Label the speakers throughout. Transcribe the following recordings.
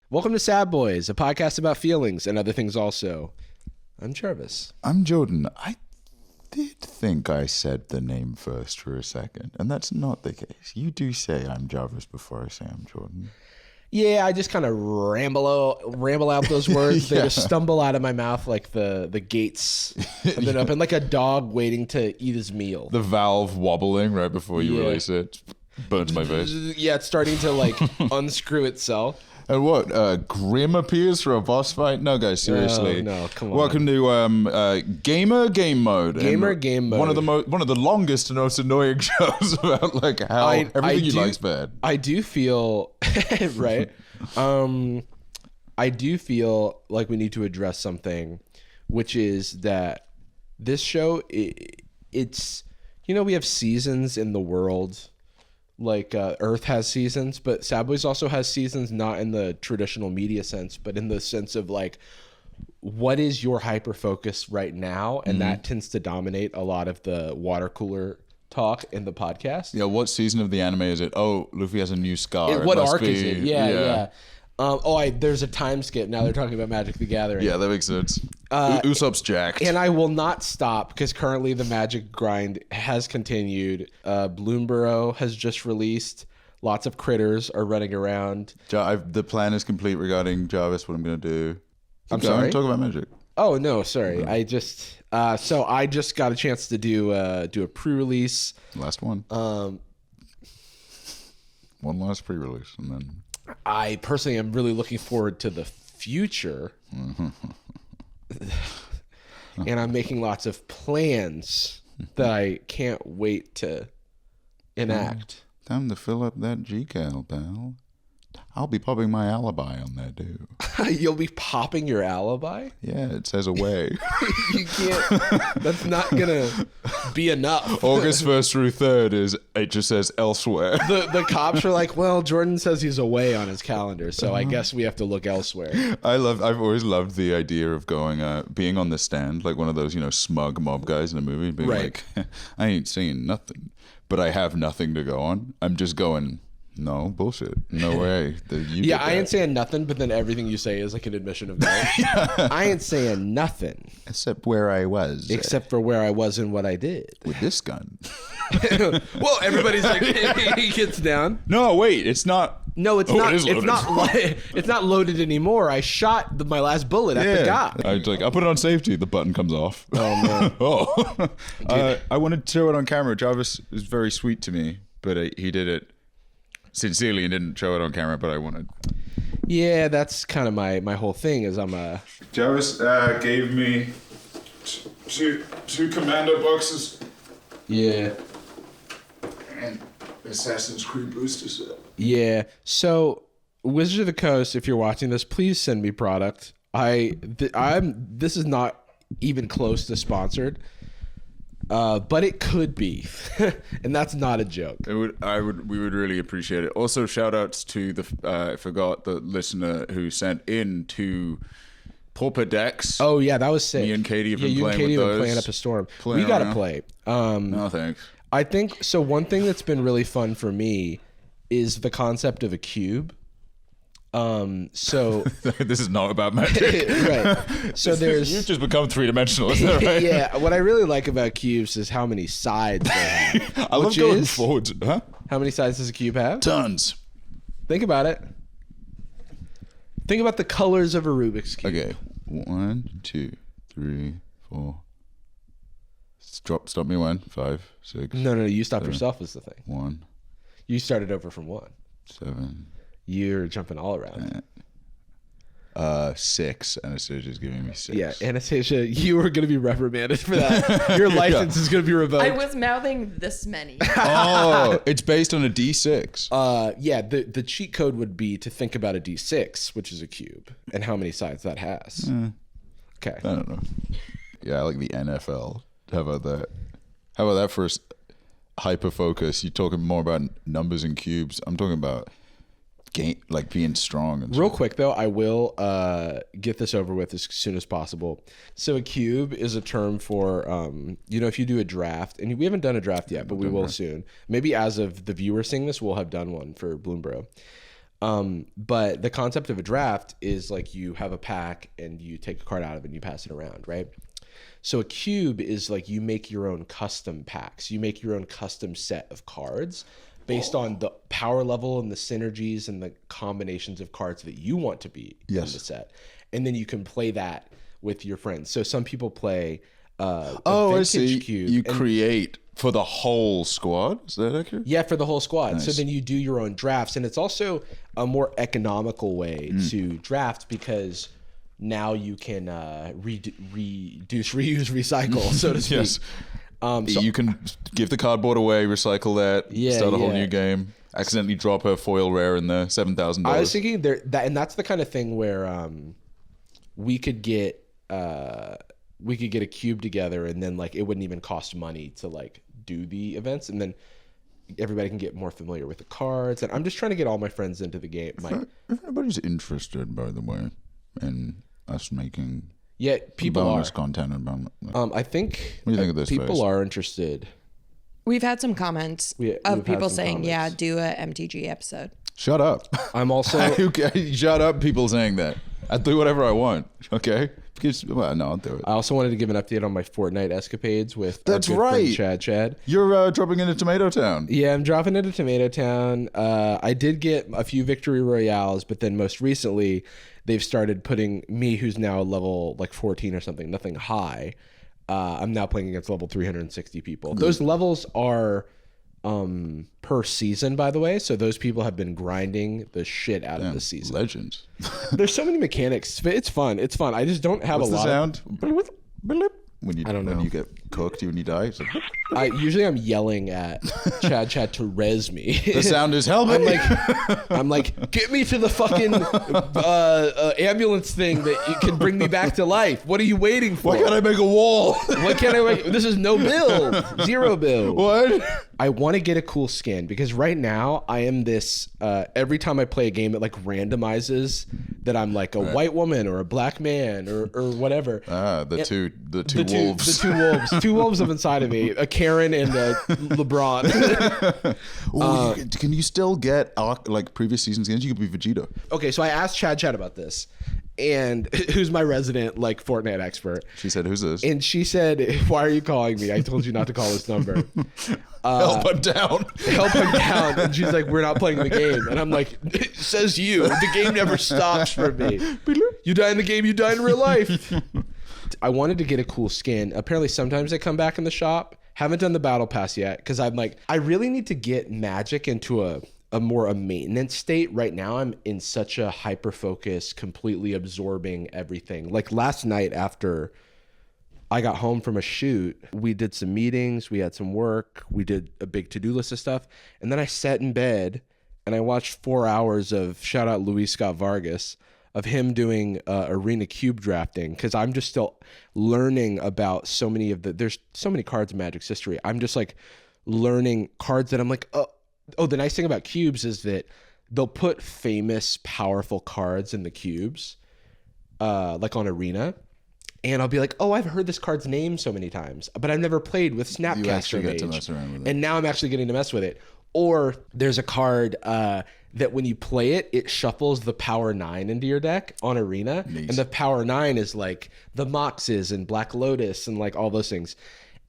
Speaker 1: Welcome to Sad Boys, a podcast about feelings and other things also. I'm Jarvis.
Speaker 2: I'm Jordan. I did think I said the name first for a second, and that's not the case. You do say I'm Jarvis before I say I'm Jordan.
Speaker 1: Yeah, I just kind of ramble out those words. They just stumble out of my mouth like the gates have been open, like a dog waiting to eat his meal.
Speaker 2: The valve wobbling right before you release it burns my face.
Speaker 1: Yeah, it's starting to like unscrew itself.
Speaker 2: And what? Grim appears for a boss fight? No, guys, seriously.
Speaker 1: No, come on.
Speaker 2: Welcome to Gamer Game Mode.
Speaker 1: Gamer Game Mode.
Speaker 2: One of the longest and most annoying shows about like how everything you like's bad.
Speaker 1: I do feel right. I do feel like we need to address something, which is that this show it's we have seasons in the world. Like Earth has seasons, but Sad Boys also has seasons, not in the traditional media sense, but in the sense of like, what is your hyper focus right now? And that tends to dominate a lot of the water cooler talk in the podcast.
Speaker 2: Yeah, what season of the anime is it? Oh, Luffy has a new scar.
Speaker 1: What arc is it? Yeah. There's a time skip. Now they're talking about Magic the Gathering.
Speaker 2: Yeah, that makes sense. Usopp's jacked.
Speaker 1: And I will not stop because currently the Magic grind has continued. Bloomborough has just released. Lots of critters are running around.
Speaker 2: The plan is complete regarding Jarvis, what I'm going to do.
Speaker 1: I'm sorry?
Speaker 2: Talk about Magic.
Speaker 1: Oh, no, sorry. I just got a chance to do a pre-release.
Speaker 2: Last one. One last pre-release, and then...
Speaker 1: I personally am really looking forward to the future. And I'm making lots of plans that I can't wait to enact.
Speaker 2: Time to fill up that GCal, pal. I'll be popping my alibi on there, too.
Speaker 1: You'll be popping your alibi?
Speaker 2: Yeah, it says away.
Speaker 1: You can't. That's not going to be enough.
Speaker 2: August 1st through 3rd it just says elsewhere.
Speaker 1: The cops are like, well, Jordan says he's away on his calendar, so I guess we have to look elsewhere.
Speaker 2: I've always loved the idea of being on the stand, like one of those, smug mob guys in a movie, being like, I ain't saying nothing, but I have nothing to go on. I'm just going... No, bullshit. No way.
Speaker 1: I ain't saying nothing, but then everything you say is like an admission of that. I ain't saying nothing.
Speaker 2: Except where I was.
Speaker 1: Except for where I was and what I did.
Speaker 2: With this gun.
Speaker 1: Well, everybody's like, he gets down.
Speaker 2: No, wait, it's not.
Speaker 1: No, it's not. It's not loaded anymore. I shot my last bullet at the guy.
Speaker 2: I'll put it on safety. The button comes off.
Speaker 1: Oh, man.
Speaker 2: I wanted to show it on camera. Jarvis was very sweet to me, but he did it sincerely and didn't show it on camera, but I wanted.
Speaker 1: Yeah, that's kind of my whole thing is I'm a...
Speaker 2: Jarvis gave me two commando boxes.
Speaker 1: Yeah.
Speaker 2: And Assassin's Creed booster set.
Speaker 1: Yeah. So, Wizards of the Coast, if you're watching this, please send me product. This is not even close to sponsored. But it could be, and that's not a joke.
Speaker 2: We would really appreciate it. Also, shout outs to the listener who sent in 2 Pauper decks.
Speaker 1: Oh yeah, that was sick.
Speaker 2: Me and Katie have been playing with those.
Speaker 1: Playing Up a Storm. We gotta play.
Speaker 2: No thanks.
Speaker 1: I think so. One thing that's been really fun for me is the concept of a cube. So
Speaker 2: this is not about magic.
Speaker 1: Right. So
Speaker 2: you've just become 3-dimensional, is that right?
Speaker 1: Yeah. What I really like about cubes is how many sides they have.
Speaker 2: I love going forward. Huh?
Speaker 1: How many sides does a cube have?
Speaker 2: Tons.
Speaker 1: Think about it. Think about the colors of a Rubik's Cube.
Speaker 2: Okay. 1, 2, 3, 4. Stop me 1, 5, 6.
Speaker 1: No. You stopped yourself is the thing.
Speaker 2: 1.
Speaker 1: You started over from 1.
Speaker 2: 7.
Speaker 1: You're jumping all around.
Speaker 2: 6. Anastasia's giving me 6.
Speaker 1: Yeah, Anastasia, you are going to be reprimanded for that. Your license is going to be revoked.
Speaker 3: I was mouthing this many.
Speaker 2: Oh, it's based on a D6.
Speaker 1: Yeah, the cheat code would be to think about a D6, which is a cube, and how many sides that has. Okay.
Speaker 2: I don't know. Yeah, I like the NFL. How about that? How about that for Hyperfocus? You're talking more about numbers and cubes. I'm talking about like being strong. And
Speaker 1: real quick though, I will get this over with as soon as possible. So a cube is a term for if you do a draft, and we haven't done a draft yet, but we will soon. Maybe as of the viewer seeing this, we'll have done one for Bloomborough. But the concept of a draft is like you have a pack and you take a card out of it and you pass it around, right? So a cube is like you make your own custom packs. You make your own custom set of cards based on the power level and the synergies and the combinations of cards that you want to be in the set. And then you can play that with your friends. So some people play a vintage cube.
Speaker 2: You create for the whole squad? Is that accurate?
Speaker 1: Yeah, for the whole squad.
Speaker 2: Nice.
Speaker 1: So then you do your own drafts. And it's also a more economical way to draft because now you can reduce, reuse, recycle, so to speak.
Speaker 2: Yes.
Speaker 1: So
Speaker 2: You can give the cardboard away, recycle that, start a whole new game. Accidentally drop a foil rare in there, $7,000.
Speaker 1: I was thinking and that's the kind of thing where we could get a cube together, and then like it wouldn't even cost money to like do the events, and then everybody can get more familiar with the cards. And I'm just trying to get all my friends into the game.
Speaker 2: If anybody's interested, by the way, in us making
Speaker 1: people
Speaker 2: bonus
Speaker 1: are
Speaker 2: content about.
Speaker 1: I think
Speaker 2: What do you think of this
Speaker 1: people
Speaker 2: face?
Speaker 1: are interested.
Speaker 3: We've had some comments
Speaker 1: we've
Speaker 3: of
Speaker 1: had
Speaker 3: people
Speaker 1: some
Speaker 3: saying,
Speaker 1: comments.
Speaker 3: "Yeah, do a MTG episode."
Speaker 2: Shut up!
Speaker 1: I'm also
Speaker 2: Shut up! People saying that. I do whatever I want. Okay. Because, well, no, I'll do it.
Speaker 1: I also wanted to give an update on my Fortnite escapades with
Speaker 2: That's
Speaker 1: our good
Speaker 2: right.
Speaker 1: friend Chad.
Speaker 2: You're dropping into Tomato Town.
Speaker 1: Yeah, I'm dropping into Tomato Town. I did get a few victory royales, but then most recently they've started putting me, who's now level like 14 or something, nothing high. I'm now playing against level 360 people. Those levels are per season, by the way. So those people have been grinding the shit out of the season.
Speaker 2: Legends.
Speaker 1: There's so many mechanics. It's fun. It's fun. I just don't have
Speaker 2: What's
Speaker 1: a
Speaker 2: the
Speaker 1: lot
Speaker 2: sound?
Speaker 1: of...
Speaker 2: When you,
Speaker 1: I don't
Speaker 2: when
Speaker 1: know.
Speaker 2: you get cooked, when you die. It's like,
Speaker 1: Usually I'm yelling at Chad to res me.
Speaker 2: the sound is help me.
Speaker 1: I'm like, get me to the fucking ambulance thing that you can bring me back to life. What are you waiting for?
Speaker 2: Why can't I make a wall?
Speaker 1: Why can't I make? This is no build, zero build.
Speaker 2: What?
Speaker 1: I want to get a cool skin because right now I am this. Every time I play a game, it like randomizes that I'm like a white woman or a black man or whatever.
Speaker 2: The two wolves.
Speaker 1: The two wolves live inside of me, a Karen and a LeBron.
Speaker 2: Can you still get like previous season skins? You could be Vegeta.
Speaker 1: Okay, so I asked Chad about this, and who's my resident like Fortnite expert.
Speaker 2: She said, "Who's this?"
Speaker 1: And she said, "Why are you calling me? I told you not to call this number."
Speaker 2: Help him down.
Speaker 1: Help him down. And she's like, "We're not playing the game." And I'm like, "It says you. The game never stops for me. You die in the game, you die in real life." I wanted to get a cool skin. Apparently sometimes they come back in the shop. Haven't done the battle pass yet because I'm like, I really need to get Magic into a more maintenance state. Right now I'm in such a hyper focus, completely absorbing everything. Like last night after I got home from a shoot, we did some meetings, we had some work, we did a big to-do list of stuff, and then I sat in bed and I watched 4 hours of, shout out Luis Scott Vargas, of him doing arena cube drafting, because I'm just still learning about so many of there's so many cards in Magic's history. I'm just like learning cards that I'm like, oh, the nice thing about cubes is that they'll put famous, powerful cards in the cubes, like on arena. And I'll be like, oh, I've heard this card's name so many times, but I've never played with Snapcaster
Speaker 2: You actually get to
Speaker 1: Mage.
Speaker 2: mess around with it.
Speaker 1: And now I'm actually getting to mess with it. Or there's a card that when you play it, it shuffles the Power 9 into your deck on Arena.
Speaker 2: Neat.
Speaker 1: And the Power 9 is like the Moxes and Black Lotus and like all those things.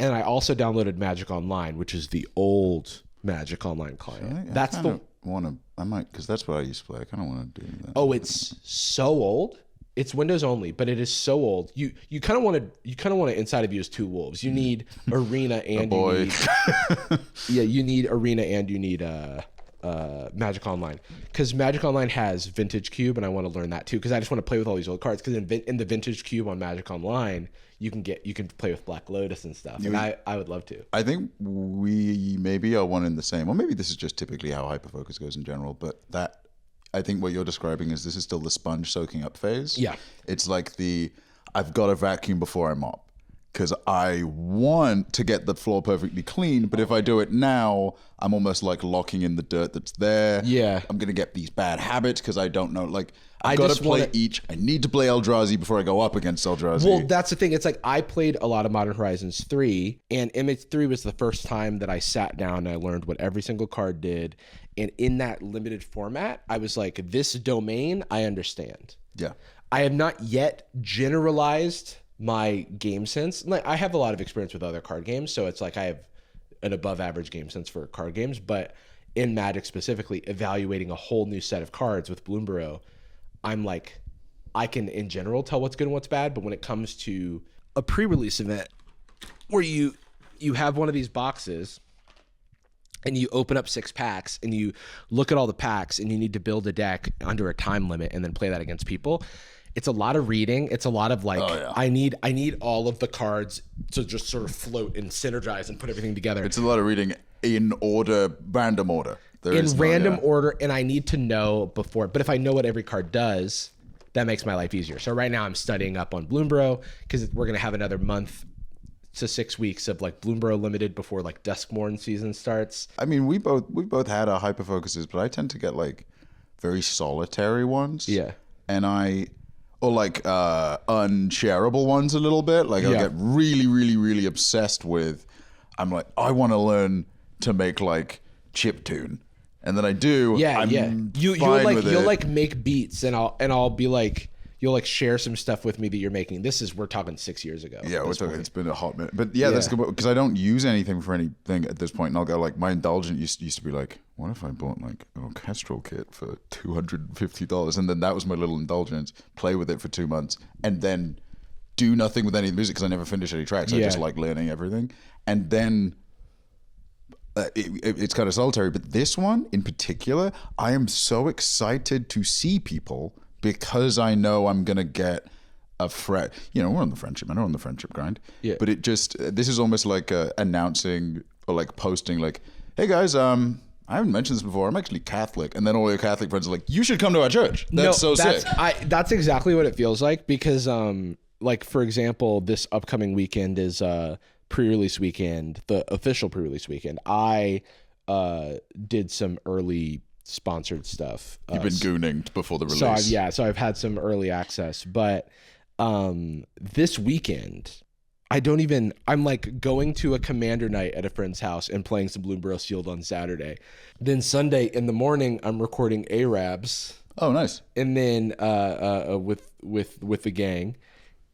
Speaker 1: And I also downloaded Magic Online, which is the old Magic Online client.
Speaker 2: I might, because that's what I used to play. I kind of want to do that.
Speaker 1: Oh, it's so old. It's Windows only, but it is so old. You kind of want to inside of you is two wolves. You need Arena and you need Arena and you need Magic Online, because Magic Online has Vintage Cube, and I want to learn that too because I just want to play with all these old cards. Because in the Vintage Cube on Magic Online, you can play with Black Lotus and stuff, and I would love to.
Speaker 2: I think we maybe are one in the same, or maybe this is just typically how Hyperfocus goes in general, but that. I think what you're describing is this is still the sponge soaking up phase.
Speaker 1: Yeah.
Speaker 2: It's like I've got to vacuum before I mop. because I want to get the floor perfectly clean. But if I do it now, I'm almost like locking in the dirt that's there.
Speaker 1: Yeah.
Speaker 2: I'm going to get these bad habits because I don't know. Like,
Speaker 1: I
Speaker 2: I've got to
Speaker 1: just
Speaker 2: play
Speaker 1: wanna-
Speaker 2: each. I need to play Eldrazi before I go up against Eldrazi.
Speaker 1: Well, that's the thing. It's like I played a lot of Modern Horizons 3, and MH3 was the first time that I sat down and I learned what every single card did. And in that limited format, I was like, this domain, I understand.
Speaker 2: yeah.
Speaker 1: I have not yet generalized my game sense. Like, I have a lot of experience with other card games, so it's like I have an above average game sense for card games. But in Magic specifically, evaluating a whole new set of cards with Bloomborough, I'm like, I can in general tell what's good and what's bad. But when it comes to a pre-release event where you have one of these boxes and you open up 6 packs and you look at all the packs and you need to build a deck under a time limit and then play that against people, it's a lot of reading. It's a lot of like, I need all of the cards to just sort of float and synergize and put everything together.
Speaker 2: It's a lot of reading in order, random order.
Speaker 1: Order, and I need to know before. But if I know what every card does, that makes my life easier. So right now I'm studying up on Bloomborough because we're gonna have another month to 6 weeks of like Bloomborough Limited before like Duskmorn season starts.
Speaker 2: I mean, we both had our hyperfocuses, but I tend to get like very solitary ones.
Speaker 1: Yeah.
Speaker 2: And or like unshareable ones a little bit. Like I'll get really, really, really obsessed with. I'm like, I want to learn to make like chiptune, and then I do. You'll like make beats, and I'll be like, you'll like share some stuff with me that you're making. We're talking 6 years ago. Yeah, we're talking. It's been a hot minute, but yeah, that's good because I don't use anything for anything at this point. And I'll go like my indulgent used to be like, what if I bought like an orchestral kit for $250, and then that was my little indulgence. Play with it for 2 months, and then do nothing with any of the music because I never finish any tracks. I just like learning everything, and then. It's kind of solitary, but this one in particular, I am so excited to see people because I know I'm gonna get a friend. You know, we're on the friendship. I know on the friendship grind. Yeah. But this is almost like announcing or like posting, like, "Hey guys, I haven't mentioned this before. I'm actually Catholic," and then all your Catholic friends are like, "You should come to our church." That's sick.
Speaker 1: That's exactly what it feels like because, like for example, this upcoming weekend is pre-release weekend, the official pre-release weekend. I did some early sponsored stuff.
Speaker 2: You've been gooning before the release.
Speaker 1: So I've had some early access, but this weekend I'm like going to a commander night at a friend's house and playing some Bloomborough Sealed on Saturday. Then Sunday in the morning I'm recording Arabs.
Speaker 2: Oh, nice.
Speaker 1: And then with the gang.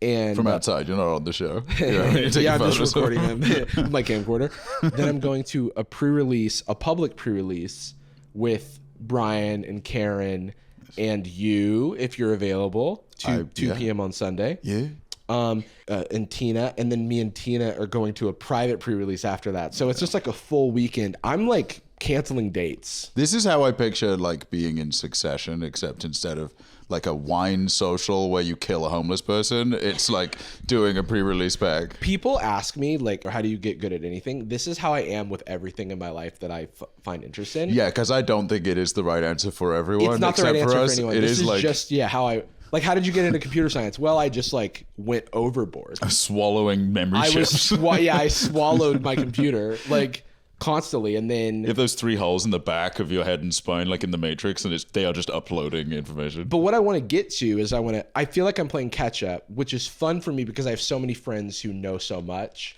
Speaker 1: And
Speaker 2: from outside, you're not on the show.
Speaker 1: I'm just recording them with my camcorder. Then I'm going to a public pre-release with Brian and Karen and you, if you're available, 2 p.m. on Sunday.
Speaker 2: Yeah.
Speaker 1: And Tina, and then me and Tina are going to a private pre-release after that. So it's just like a full weekend. I'm like canceling dates.
Speaker 2: This is how I picture like being in Succession, except instead of like a wine social where you kill a homeless person, it's like doing a pre-release pack.
Speaker 1: People ask me like, how do you get good at anything? This is how I am with everything in my life that I find interest in.
Speaker 2: Yeah, because I don't think it is the right answer for everyone.
Speaker 1: It's not the right answer for anyone. This is
Speaker 2: like
Speaker 1: just how I like. How did you get into computer science? Well, I just like went overboard.
Speaker 2: Swallowing memory chips.
Speaker 1: I swallowed my computer like constantly, and then
Speaker 2: you have those 3 holes in the back of your head and spine, like in the Matrix, and they are just uploading information.
Speaker 1: But what I want to get to is I feel like I'm playing catch up, which is fun for me because I have so many friends who know so much,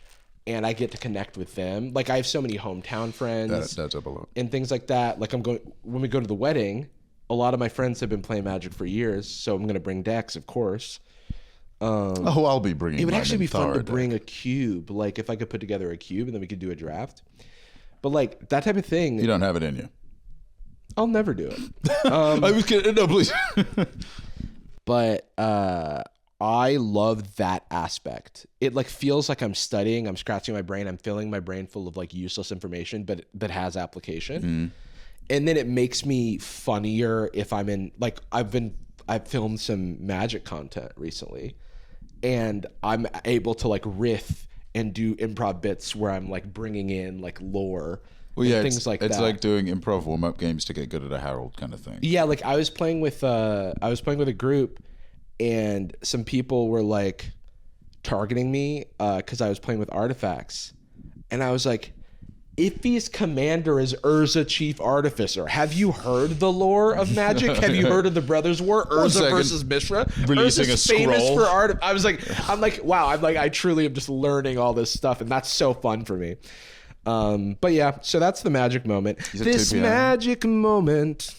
Speaker 1: and I get to connect with them. Like I have so many hometown friends.
Speaker 2: That's up a lot.
Speaker 1: And things like that. Like when we go to the wedding, a lot of my friends have been playing Magic for years, so I'm going to bring decks, of course.
Speaker 2: I'll be bringing.
Speaker 1: It would actually be fun to
Speaker 2: deck.
Speaker 1: bring a cube. Like if I could put together a cube and then we could do a draft. But like that type of thing.
Speaker 2: You don't have it in you.
Speaker 1: I'll never do it.
Speaker 2: I was kidding. No, please.
Speaker 1: But I love that aspect. It like feels like I'm studying. I'm scratching my brain. I'm filling my brain full of like useless information, but that has application. Mm. And then it makes me funnier if I'm in like I've filmed some Magic content recently, and I'm able to like riff and do improv bits where I'm like bringing in like lore.
Speaker 2: Well, yeah,
Speaker 1: things like that.
Speaker 2: It's like doing improv warm-up games to get good at a Harold kind of thing.
Speaker 1: Yeah, like I was playing with a group, and some people were like targeting me because I was playing with artifacts. And I was like, Iffy's commander is Urza Chief Artificer. Have you heard the lore of Magic? Have you heard of the Brothers War? Urza versus Mishra?
Speaker 2: Releasing
Speaker 1: Urza's
Speaker 2: a
Speaker 1: famous
Speaker 2: scroll.
Speaker 1: for art. I'm like, wow. I truly am just learning all this stuff, and that's so fun for me. But yeah, so that's the magic moment. This magic moment.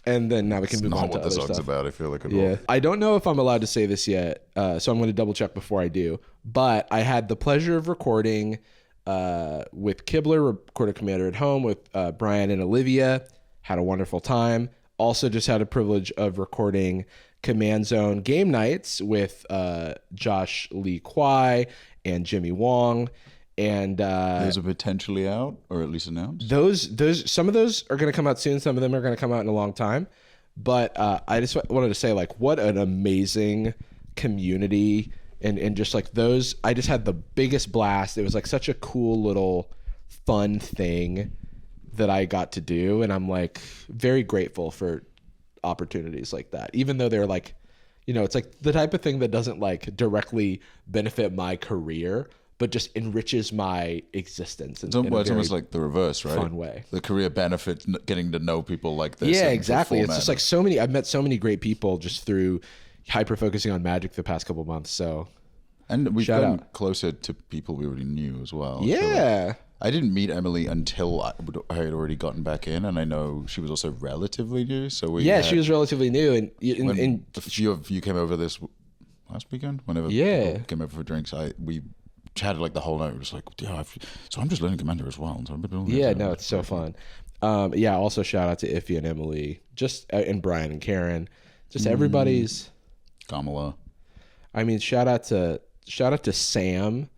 Speaker 1: And then now we can move on to other stuff.
Speaker 2: Not what the song's about, I feel like, at
Speaker 1: Yeah.
Speaker 2: all.
Speaker 1: I don't know if I'm allowed to say this yet, so I'm going to double check before I do. But I had the pleasure of recording with Kibler, recorded Commander at Home with Brian and Olivia. Had a wonderful time. Also just had a privilege of recording Command Zone Game Nights with Josh Lee Kwai and Jimmy Wong. And
Speaker 2: Those are potentially out, or at least announced.
Speaker 1: Those some of those are going to come out soon. Some of them are going to come out in a long time. But I just wanted to say, like, what an amazing community, and just like those. I just had the biggest blast. It was like such a cool little fun thing that I got to do, and I'm like very grateful for opportunities like that. Even though they're like, you know, it's like the type of thing that doesn't like directly benefit my career, but just enriches my existence.
Speaker 2: It's almost like the reverse, right?
Speaker 1: Fun way.
Speaker 2: The career benefit, getting to know people like this.
Speaker 1: Yeah, exactly. It's just like so many. I've met so many great people just through hyper focusing on Magic the past couple months. So,
Speaker 2: and we've gotten closer to people we already knew as well.
Speaker 1: Yeah.
Speaker 2: I didn't meet Emily until I had already gotten back in, and I know she was also relatively new. So
Speaker 1: she was relatively new, and
Speaker 2: a few of you came over this last weekend. Whenever people came over for drinks, we chatted like the whole night. We're just like, yeah, so I'm just learning Commander as well. So I've been doing this.
Speaker 1: Yeah, no, it's so fun. Also shout out to Iffy and Emily, and Brian and Karen, just everybody's.
Speaker 2: Kamala.
Speaker 1: I mean, shout out to Sam,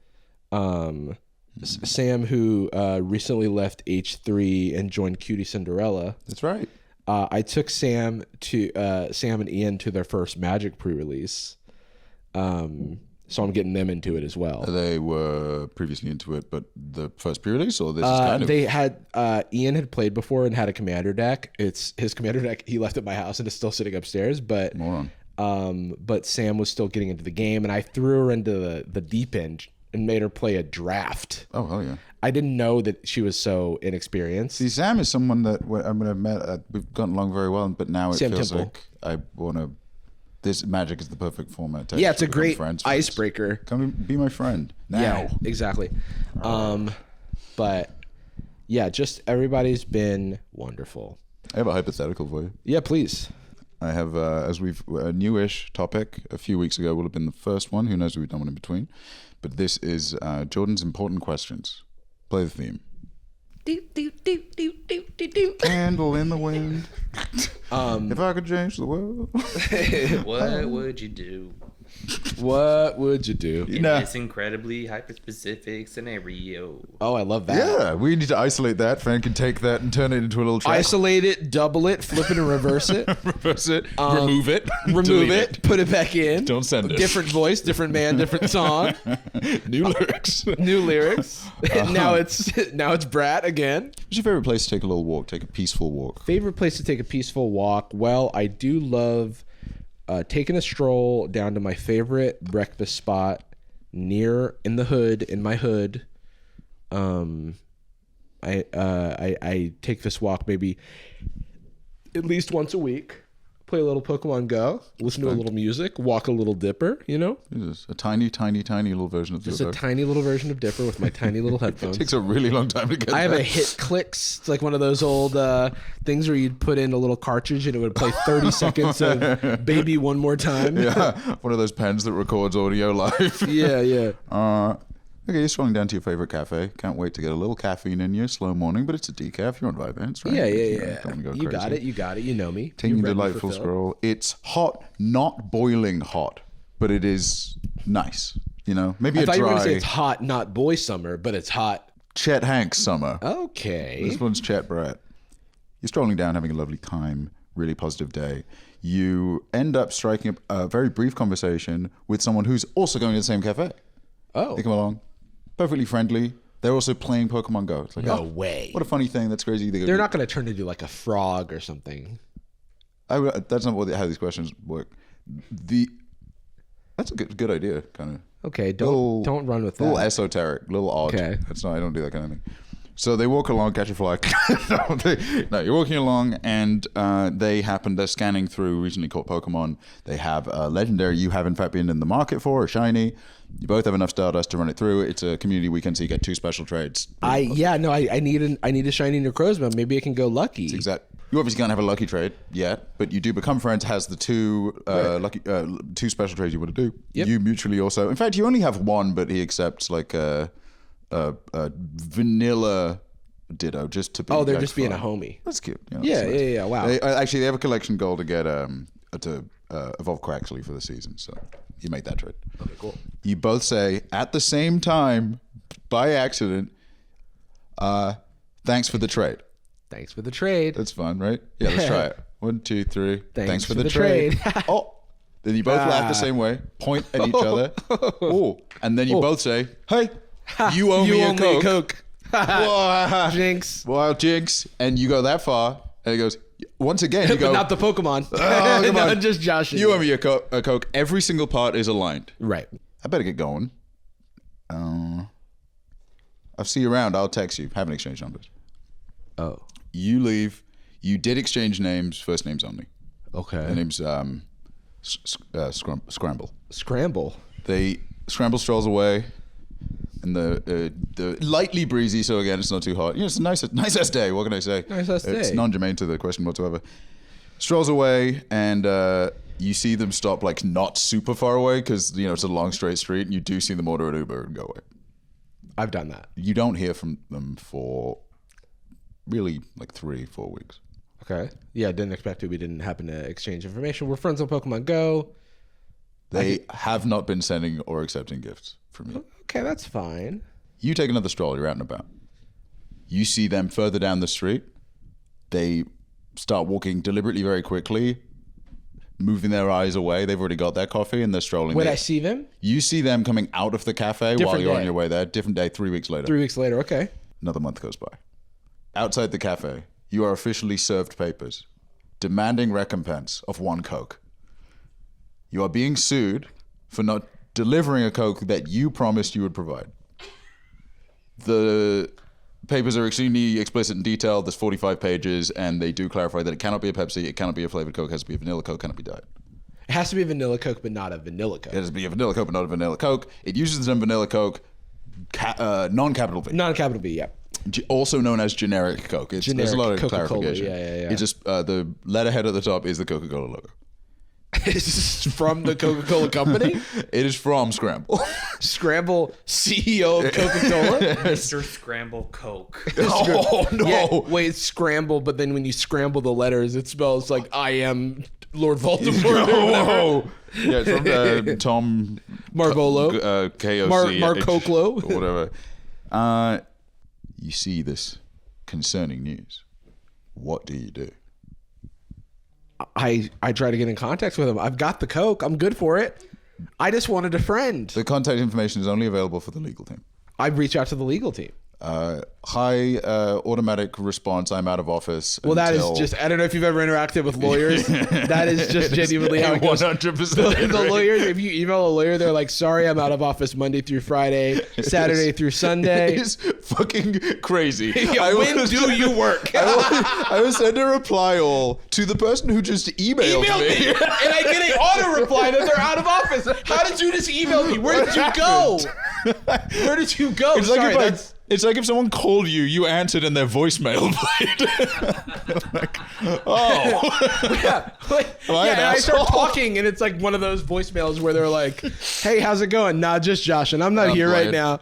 Speaker 1: Sam who recently left H3 and joined Cutie Cinderella.
Speaker 2: That's right.
Speaker 1: I took Sam and Ian to their first Magic pre-release. So I'm getting them into it as well.
Speaker 2: They were previously into it, but the first pre-release, or this is kind of...
Speaker 1: They had... Ian had played before and had a commander deck. It's his commander deck he left at my house and is still sitting upstairs, but...
Speaker 2: Moron.
Speaker 1: But Sam was still getting into the game, and I threw her into the deep end and made her play a draft.
Speaker 2: Oh, hell yeah.
Speaker 1: I didn't know that she was so inexperienced.
Speaker 2: See, Sam is someone that I've met... we've gotten along very well, but now it feels like I want to... This Magic is the perfect format.
Speaker 1: Yeah, it's a great icebreaker.
Speaker 2: Come be my friend now.
Speaker 1: Yeah, exactly. But yeah, just everybody's been wonderful.
Speaker 2: I have a hypothetical for you.
Speaker 1: Yeah, please.
Speaker 2: I have, a newish topic a few weeks ago will have been the first one. Who knows if we've done one in between. But this is Jordan's important questions. Play the theme. Candle in the wind. If I could change the world,
Speaker 4: what would you do?
Speaker 1: What would you do
Speaker 4: in this incredibly hyper-specific scenario?
Speaker 1: Oh, I love that.
Speaker 2: Yeah, we need to isolate that. Fran can take that and turn it into a little track.
Speaker 1: Isolate it, double it, flip it and reverse it.
Speaker 2: Reverse it, remove it.
Speaker 1: Remove it, put it back in.
Speaker 2: Don't send it.
Speaker 1: Different voice, different man, different song.
Speaker 2: New lyrics.
Speaker 1: New lyrics. Now it's Brad again.
Speaker 2: What's your favorite place to take a little walk? Take a peaceful walk.
Speaker 1: Favorite place to take a peaceful walk? Well, I do love taking a stroll down to my favorite breakfast spot in my hood. I take this walk maybe at least once a week. Play a little Pokemon Go, listen to a little music, walk a little Dipper, you know?
Speaker 2: It's a tiny little version of
Speaker 1: Just a tiny little version of Dipper with my tiny little headphones.
Speaker 2: It takes a really long time to get
Speaker 1: I have a Hit Clicks. It's like one of those old things where you'd put in a little cartridge and it would play 30 seconds of Baby One More Time.
Speaker 2: Yeah, one of those pens that records audio live.
Speaker 1: Yeah.
Speaker 2: Okay, you're strolling down to your favorite cafe. Can't wait to get a little caffeine in you. Slow morning, but it's a decaf. You're on Vibance, right?
Speaker 1: Yeah.
Speaker 2: Don't go
Speaker 1: You got
Speaker 2: crazy.
Speaker 1: it. You know me.
Speaker 2: Taking
Speaker 1: You're
Speaker 2: a
Speaker 1: ready for
Speaker 2: delightful
Speaker 1: Phil.
Speaker 2: scroll. It's hot, not boiling hot, but it is nice. You know, maybe
Speaker 1: I
Speaker 2: a
Speaker 1: thought you were going to say
Speaker 2: dry
Speaker 1: it's hot, not boy summer, but it's hot.
Speaker 2: Chet Hanks summer.
Speaker 1: Okay.
Speaker 2: This one's Chet Bratt. You're strolling down, having a lovely time, really positive day. You end up striking up a very brief conversation with someone who's also going to the same cafe.
Speaker 1: Oh.
Speaker 2: They come along, perfectly friendly. They're also playing Pokemon Go. It's like,
Speaker 1: No way.
Speaker 2: What a funny thing. That's crazy.
Speaker 1: They're not going to turn into like a frog or something.
Speaker 2: That's not how these questions work. That's a good idea, kind of.
Speaker 1: Okay, don't run with that.
Speaker 2: A little esoteric, a little odd.
Speaker 1: Okay.
Speaker 2: That's not. I don't do that kind of thing. So they walk along, catch a fly. No, you're walking along, and they're scanning through recently caught Pokemon. They have a legendary you have in fact been in the market for, a shiny. You both have enough Stardust to run it through. It's a community weekend, so you get 2 special trades.
Speaker 1: I need a shiny Necrozma. Maybe I can go lucky.
Speaker 2: That's exact. You obviously can't have a lucky trade yet, but you do become friends. Has the 2 2 special trades you want to do.
Speaker 1: Yep.
Speaker 2: You mutually also. In fact, you only have 1, but he accepts like a vanilla Ditto just to be.
Speaker 1: Oh, they're just being a homie.
Speaker 2: That's cute. You know,
Speaker 1: Yeah,
Speaker 2: that's nice.
Speaker 1: yeah. Wow.
Speaker 2: They have a collection goal to get to evolve Quaxley for the season, so you make that trade.
Speaker 1: Okay, cool.
Speaker 2: You both say at the same time, by accident, thanks for the trade.
Speaker 1: Thanks for the trade.
Speaker 2: That's fun, right? Yeah, let's try it. 1, 2, 3.
Speaker 1: Thanks
Speaker 2: for
Speaker 1: for
Speaker 2: the
Speaker 1: the
Speaker 2: trade.
Speaker 1: trade.
Speaker 2: Oh, then you both laugh the same way, point at each other. Oh, and then you both say, "Hey, you owe me a Coke." Whoa.
Speaker 1: Jinx.
Speaker 2: Wow, Jinx. And you go that far, and it goes, once again, you
Speaker 1: But
Speaker 2: go,
Speaker 1: not the Pokemon.
Speaker 2: oh, come
Speaker 1: No,
Speaker 2: on.
Speaker 1: just Josh. and
Speaker 2: You owe me a Coke. Every single part is aligned.
Speaker 1: Right.
Speaker 2: I better get going. I'll see you around. I'll text you. Haven't exchanged numbers.
Speaker 1: Oh.
Speaker 2: You leave. You did exchange names, first names only.
Speaker 1: Okay.
Speaker 2: Their name's Scramble.
Speaker 1: Scramble.
Speaker 2: Scramble strolls away, and the lightly breezy. So again, it's not too hot. You know, it's a nice ass day. What can I say?
Speaker 1: Nice ass
Speaker 2: It's
Speaker 1: day.
Speaker 2: non-germane to the question whatsoever. Strolls away, and you see them stop like not super far away because you know it's a long straight street. And you do see them order an Uber and go away.
Speaker 1: I've done that.
Speaker 2: You don't hear from them for really like 3-4 weeks.
Speaker 1: Okay. Yeah, I didn't expect it. We didn't happen to exchange information. We're friends on Pokemon Go.
Speaker 2: They have not been sending or accepting gifts from you.
Speaker 1: Okay, that's fine.
Speaker 2: You take another stroll, you're out and about. You see them further down the street. They start walking deliberately very quickly, moving their eyes away. They've already got their coffee and they're strolling.
Speaker 1: Wait, I see them?
Speaker 2: You see them coming out of the cafe while
Speaker 1: Different
Speaker 2: you're on
Speaker 1: day.
Speaker 2: your way there. Different day, 3 weeks later.
Speaker 1: 3 weeks later, okay.
Speaker 2: Another month goes by. Outside the cafe, you are officially served papers demanding recompense of 1 Coke. You are being sued for not delivering a Coke that you promised you would provide. The papers are extremely explicit and detailed. There's 45 pages, and they do clarify that it cannot be a Pepsi, it cannot be a flavored Coke, it has to be a vanilla Coke, cannot be diet.
Speaker 1: It has to be a vanilla Coke, but not a vanilla Coke.
Speaker 2: It has to be a vanilla Coke, but not a vanilla Coke. It uses the term vanilla Coke, non-capital V.
Speaker 1: Non-capital B, yeah.
Speaker 2: Also known as generic Coke. There's a
Speaker 1: Generic
Speaker 2: lot of
Speaker 1: Coca-Cola,
Speaker 2: clarification.
Speaker 1: yeah.
Speaker 2: It's just the letterhead at the top is the Coca-Cola logo.
Speaker 1: Is this from the Coca-Cola company?
Speaker 2: It is from Scramble.
Speaker 1: Scramble, CEO of Coca-Cola?
Speaker 4: Mr. Scramble Coke.
Speaker 2: Oh, no.
Speaker 1: Yeah, wait, it's Scramble, but then when you scramble the letters, it spells like I am Lord Voldemort.
Speaker 2: Whoa. Yeah, it's from Tom
Speaker 1: Marvolo.
Speaker 2: KOC.
Speaker 1: Marcoclo.
Speaker 2: Or whatever. You see this concerning news. What do you do?
Speaker 1: I try to get in contact with him. I've got the Coke. I'm good for it. I just wanted a friend.
Speaker 2: The contact information is only available for the legal team.
Speaker 1: I reach out to the legal team.
Speaker 2: High automatic response. I'm out of office.
Speaker 1: Well, that is
Speaker 2: until-
Speaker 1: just, I don't know if you've ever interacted with lawyers. That is just genuinely how it goes.
Speaker 2: 100%.
Speaker 1: The lawyers, if you email a lawyer, they're like, sorry, I'm out of office Monday through Friday, Saturday through Sunday.
Speaker 2: It's fucking crazy.
Speaker 1: Yeah, when do you work?
Speaker 2: I will send a reply all to the person who just emailed
Speaker 1: Email me, and I get an auto reply that they're out of office. How did you just email me? Where did you go? Where did you go?
Speaker 2: It's
Speaker 1: Sorry,
Speaker 2: like
Speaker 1: that's...
Speaker 2: it's like if someone called you, you answered, and their voicemail played. Like, oh,
Speaker 1: Yeah,
Speaker 2: Am I an
Speaker 1: and I start
Speaker 2: asshole?
Speaker 1: talking, and it's like one of those voicemails where they're like, "Hey, how's it going?" Nah, just Josh, and I'm not here right now.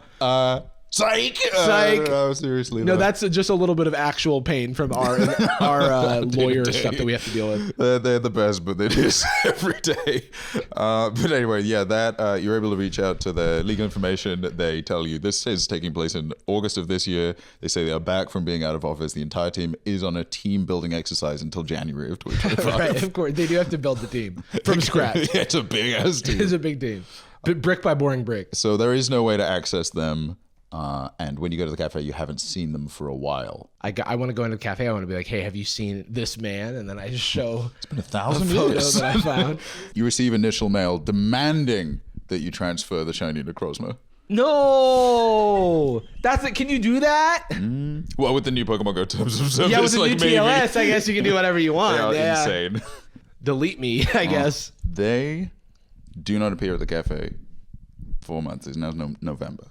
Speaker 2: Psych.
Speaker 1: Psych.
Speaker 2: No, seriously.
Speaker 1: No, that's just a little bit of actual pain from our lawyer
Speaker 2: day.
Speaker 1: stuff that we have to deal with.
Speaker 2: They're the best, but they do this every day. But anyway, yeah, that you're able to reach out to the legal information. They tell you this is taking place in August of this year. They say they are back from being out of office. The entire team is on a team building exercise until January of 2025.
Speaker 1: Right, of course, they do have to build the team from scratch.
Speaker 2: Yeah, it's a big ass team.
Speaker 1: It's a big team, but brick by boring brick.
Speaker 2: So there is no way to access them. And when you go to the cafe, you haven't seen them for a while.
Speaker 1: I want to go into the cafe. I want to be like, hey, have you seen this man? And then I just show
Speaker 2: It's been 1,000
Speaker 1: a photo
Speaker 2: years.
Speaker 1: that I found.
Speaker 2: You receive initial mail demanding that you transfer the shiny to Crozma.
Speaker 1: No, that's it. Can you do that?
Speaker 2: Well, with the new Pokemon Go terms of service,
Speaker 1: Yeah, with the
Speaker 2: like
Speaker 1: new
Speaker 2: maybe.
Speaker 1: TLS, I guess you can do whatever you want.
Speaker 2: They are insane.
Speaker 1: Delete me, I guess.
Speaker 2: They do not appear at the cafe 4 months. It's now November.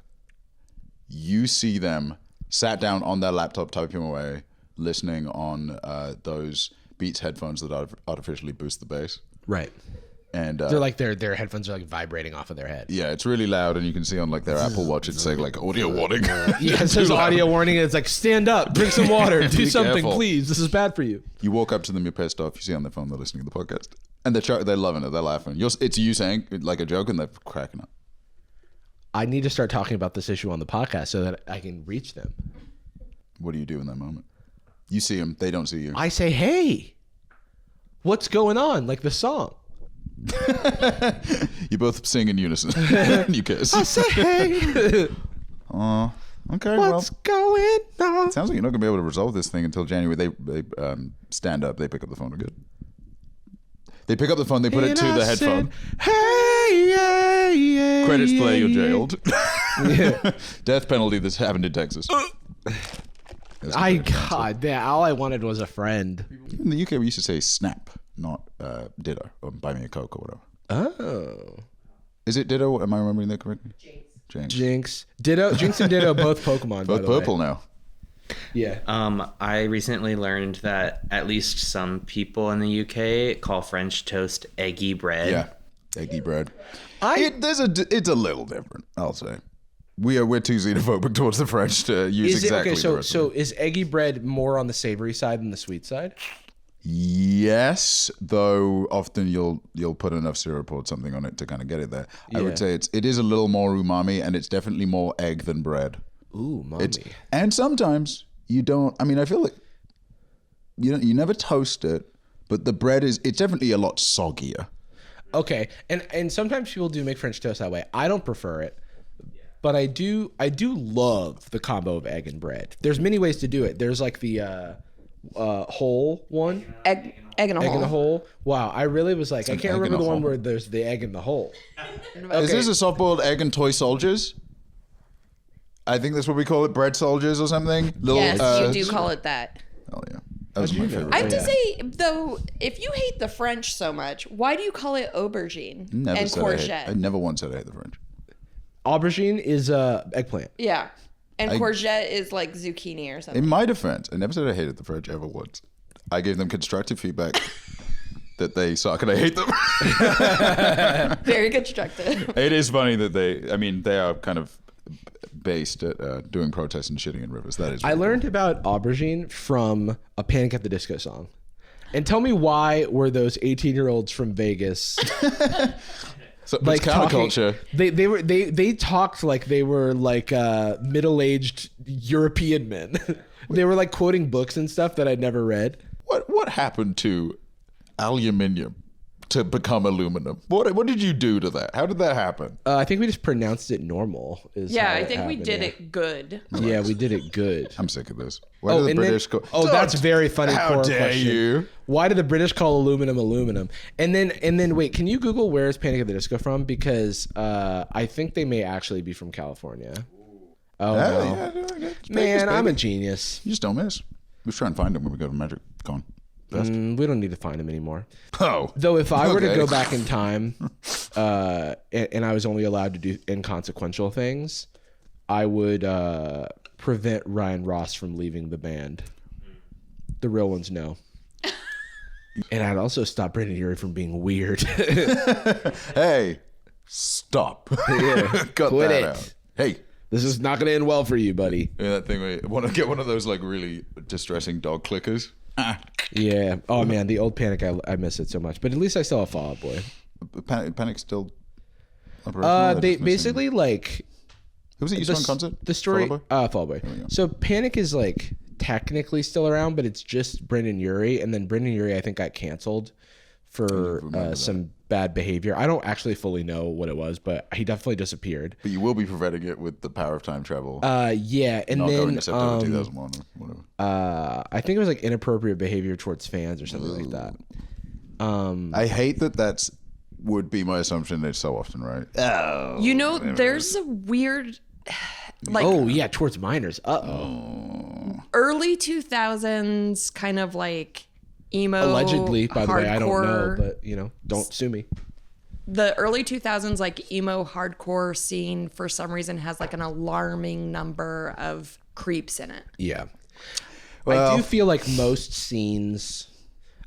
Speaker 2: You see them sat down on their laptop typing away, listening on those Beats headphones that artificially boost the bass.
Speaker 1: Right.
Speaker 2: And
Speaker 1: They're like their headphones are like vibrating off of their head.
Speaker 2: yeah, it's really loud, and you can see on like their Apple Watch it's saying like audio warning.
Speaker 1: Yeah, it says audio warning, and it's like, stand up, drink some water, do
Speaker 2: Be
Speaker 1: something,
Speaker 2: careful.
Speaker 1: please. This is bad for you.
Speaker 2: You walk up to them, you're pissed off. You see on their phone they're listening to the podcast, and they're loving it. They're laughing. It's you saying like a joke, and they're cracking up.
Speaker 1: I need to start talking about this issue on the podcast so that I can reach them.
Speaker 2: What do you do in that moment? You see them, they don't see you.
Speaker 1: I say, hey, what's going on? Like the song.
Speaker 2: You both sing in unison. You kiss.
Speaker 1: I say, hey,
Speaker 2: Okay.
Speaker 1: what's going on?
Speaker 2: Sounds like you're not gonna be able to resolve this thing until January. They stand up. They pick up the phone again. They pick up the phone. They put it to the headphone.
Speaker 1: Hey,
Speaker 2: Credits play. You're jailed. Death penalty. This happened in Texas.
Speaker 1: God, yeah, all I wanted was a friend.
Speaker 2: In the UK, we used to say snap, not ditto, or buy me a Coke or whatever.
Speaker 1: Oh.
Speaker 2: Is it ditto? Am I remembering that correctly? Jinx.
Speaker 1: Jinx. Ditto. Jinx and Ditto, both Pokemon, by
Speaker 2: Both
Speaker 1: the
Speaker 2: purple
Speaker 1: way.
Speaker 2: now.
Speaker 1: Yeah.
Speaker 4: I recently learned that at least some people in the UK call French toast eggy bread.
Speaker 2: Yeah, eggy bread. It's a little different, I'll say. We're too xenophobic towards the French to use
Speaker 1: Is
Speaker 2: exactly.
Speaker 1: it okay?
Speaker 2: the rest of
Speaker 1: So is eggy bread more on the savory side than the sweet side?
Speaker 2: Yes, though often you'll put enough syrup or something on it to kind of get it there. I
Speaker 1: Yeah.
Speaker 2: would say it is a little more umami, and it's definitely more egg than bread.
Speaker 1: Ooh, mommy.
Speaker 2: And sometimes you don't. I mean, I feel like you never toast it, but the bread it's definitely a lot soggier.
Speaker 1: Okay, and sometimes people do make French toast that way. I don't prefer it, but I do love the combo of egg and bread. There's many ways to do it. There's like the whole one,
Speaker 3: Egg in a
Speaker 1: egg
Speaker 3: hole.
Speaker 1: in a hole. Wow, I really was like, I
Speaker 2: an
Speaker 1: can't
Speaker 2: egg in
Speaker 1: remember
Speaker 2: a
Speaker 1: the one
Speaker 2: hole.
Speaker 1: where there's the egg in the hole.
Speaker 2: Is this a soft-boiled egg and toy soldiers? I think that's what we call it, bread soldiers or something.
Speaker 3: Yes, you do call it that.
Speaker 2: Oh yeah, that was my favorite.
Speaker 3: I have
Speaker 1: yeah.
Speaker 3: to say, though, if you hate the French so much, why do you call it aubergine and courgette?
Speaker 2: I never once said I hate the French.
Speaker 1: Aubergine is eggplant.
Speaker 3: Yeah. And courgette is like zucchini or something.
Speaker 2: In my defense, I never said I hated the French ever once. I gave them constructive feedback that they suck and I hate them.
Speaker 3: Very constructive.
Speaker 2: It is funny that they are kind of based at doing protests and shitting in rivers. That is.
Speaker 1: I
Speaker 2: really
Speaker 1: learned about aubergine from a Panic at the Disco song. And tell me why were those 18-year-olds from Vegas
Speaker 2: So, but
Speaker 1: like
Speaker 2: it's counterculture.
Speaker 1: They talked like they were like middle-aged European men. They were like quoting books and stuff that I'd never read.
Speaker 2: What happened to aluminium to become aluminum? What did you do to that? How did that happen?
Speaker 1: I think we just pronounced it normal.
Speaker 3: Yeah, I think we did it good.
Speaker 1: Yeah, we did it good.
Speaker 2: I'm sick of this. Why do the
Speaker 1: and
Speaker 2: British
Speaker 1: then,
Speaker 2: call?
Speaker 1: that's very funny.
Speaker 2: How
Speaker 1: core
Speaker 2: dare
Speaker 1: question.
Speaker 2: you?
Speaker 1: Why do the British call aluminum? And then wait, can you Google where is Panic at the Disco from? Because I think they may actually be from California. Oh no, man, I'm a genius.
Speaker 2: You just don't miss. We try and find them when we go to Magic Con.
Speaker 1: We don't need to find them anymore.
Speaker 2: Oh,
Speaker 1: Though if I were to
Speaker 2: Okay.
Speaker 1: go back in time, and I was only allowed to do inconsequential things, I would prevent Ryan Ross from leaving the band. The real ones know. And I'd also stop Brandon Urie from being weird.
Speaker 2: hey, stop. Cut
Speaker 1: Quit
Speaker 2: that
Speaker 1: it.
Speaker 2: out. Hey.
Speaker 1: This is not going to end well for you, buddy.
Speaker 2: Yeah, that thing where you want to get one of those like really distressing dog clickers.
Speaker 1: Yeah. Oh man, the old Panic, I miss it so much. But at least I still have Fall Out Boy.
Speaker 2: Panic still operational?
Speaker 1: They basically like
Speaker 2: Who was it you saw in concert?
Speaker 1: the story.
Speaker 2: Fall Out Boy?
Speaker 1: Fall Out Boy.
Speaker 2: we go.
Speaker 1: So Panic is like technically still around, but it's just Brendan Urie, and then Brendan Urie I think got canceled for some bad behavior. I don't actually fully know what it was, but he definitely disappeared.
Speaker 2: But you will be preventing it with the power of time travel.
Speaker 1: Yeah, and
Speaker 2: not going
Speaker 1: then
Speaker 2: to September 2001 or whatever.
Speaker 1: I think it was like inappropriate behavior towards fans or something like that.
Speaker 2: I hate that that's would be my assumption. They're so often right.
Speaker 3: You know, there's a weird, like,
Speaker 1: Oh yeah, towards minors.
Speaker 3: early 2000s kind of like emo.
Speaker 1: Allegedly, by the way, I don't know,
Speaker 3: hardcore-
Speaker 1: but don't sue me.
Speaker 3: The early 2000s like emo hardcore scene for some reason has like an alarming number of creeps in it.
Speaker 1: Yeah.
Speaker 2: Well-
Speaker 1: I do feel like most scenes,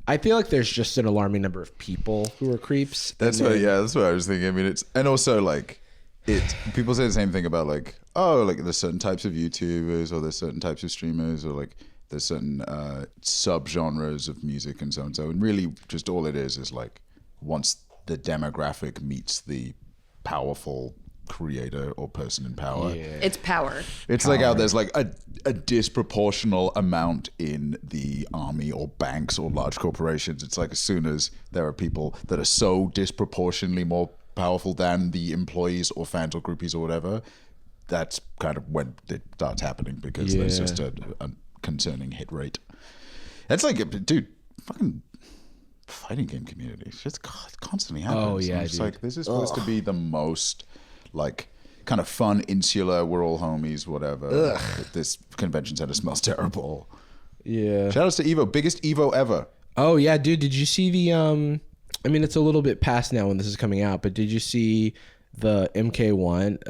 Speaker 1: I feel like there's just an alarming number of people who are creeps.
Speaker 2: That's what I was thinking. I mean, it's, and also like, people say the same thing about like, oh, like there's certain types of YouTubers or there's certain types of streamers or like there's certain subgenres of music and so and so. And really just all it is like once the demographic meets the powerful creator or person in power.
Speaker 1: Yeah.
Speaker 3: It's power.
Speaker 2: It's like how there's like a disproportional amount in the army or banks or large corporations. It's like as soon as there are people that are so disproportionately more powerful than the employees or fans or groupies or whatever, that's kind of when it starts happening because there's just a concerning hit rate. That's like, dude, fucking fighting game community. It's just constantly happens.
Speaker 1: Oh, yeah,
Speaker 2: It's
Speaker 1: dude.
Speaker 2: like, this is supposed to be the most like kind of fun, insular, we're all homies, whatever. This convention center smells terrible.
Speaker 1: Yeah.
Speaker 2: Shout outs to Evo, biggest Evo ever.
Speaker 1: Oh yeah, dude. Did you see the? I mean, it's a little bit past now when this is coming out, but did you see the MK1,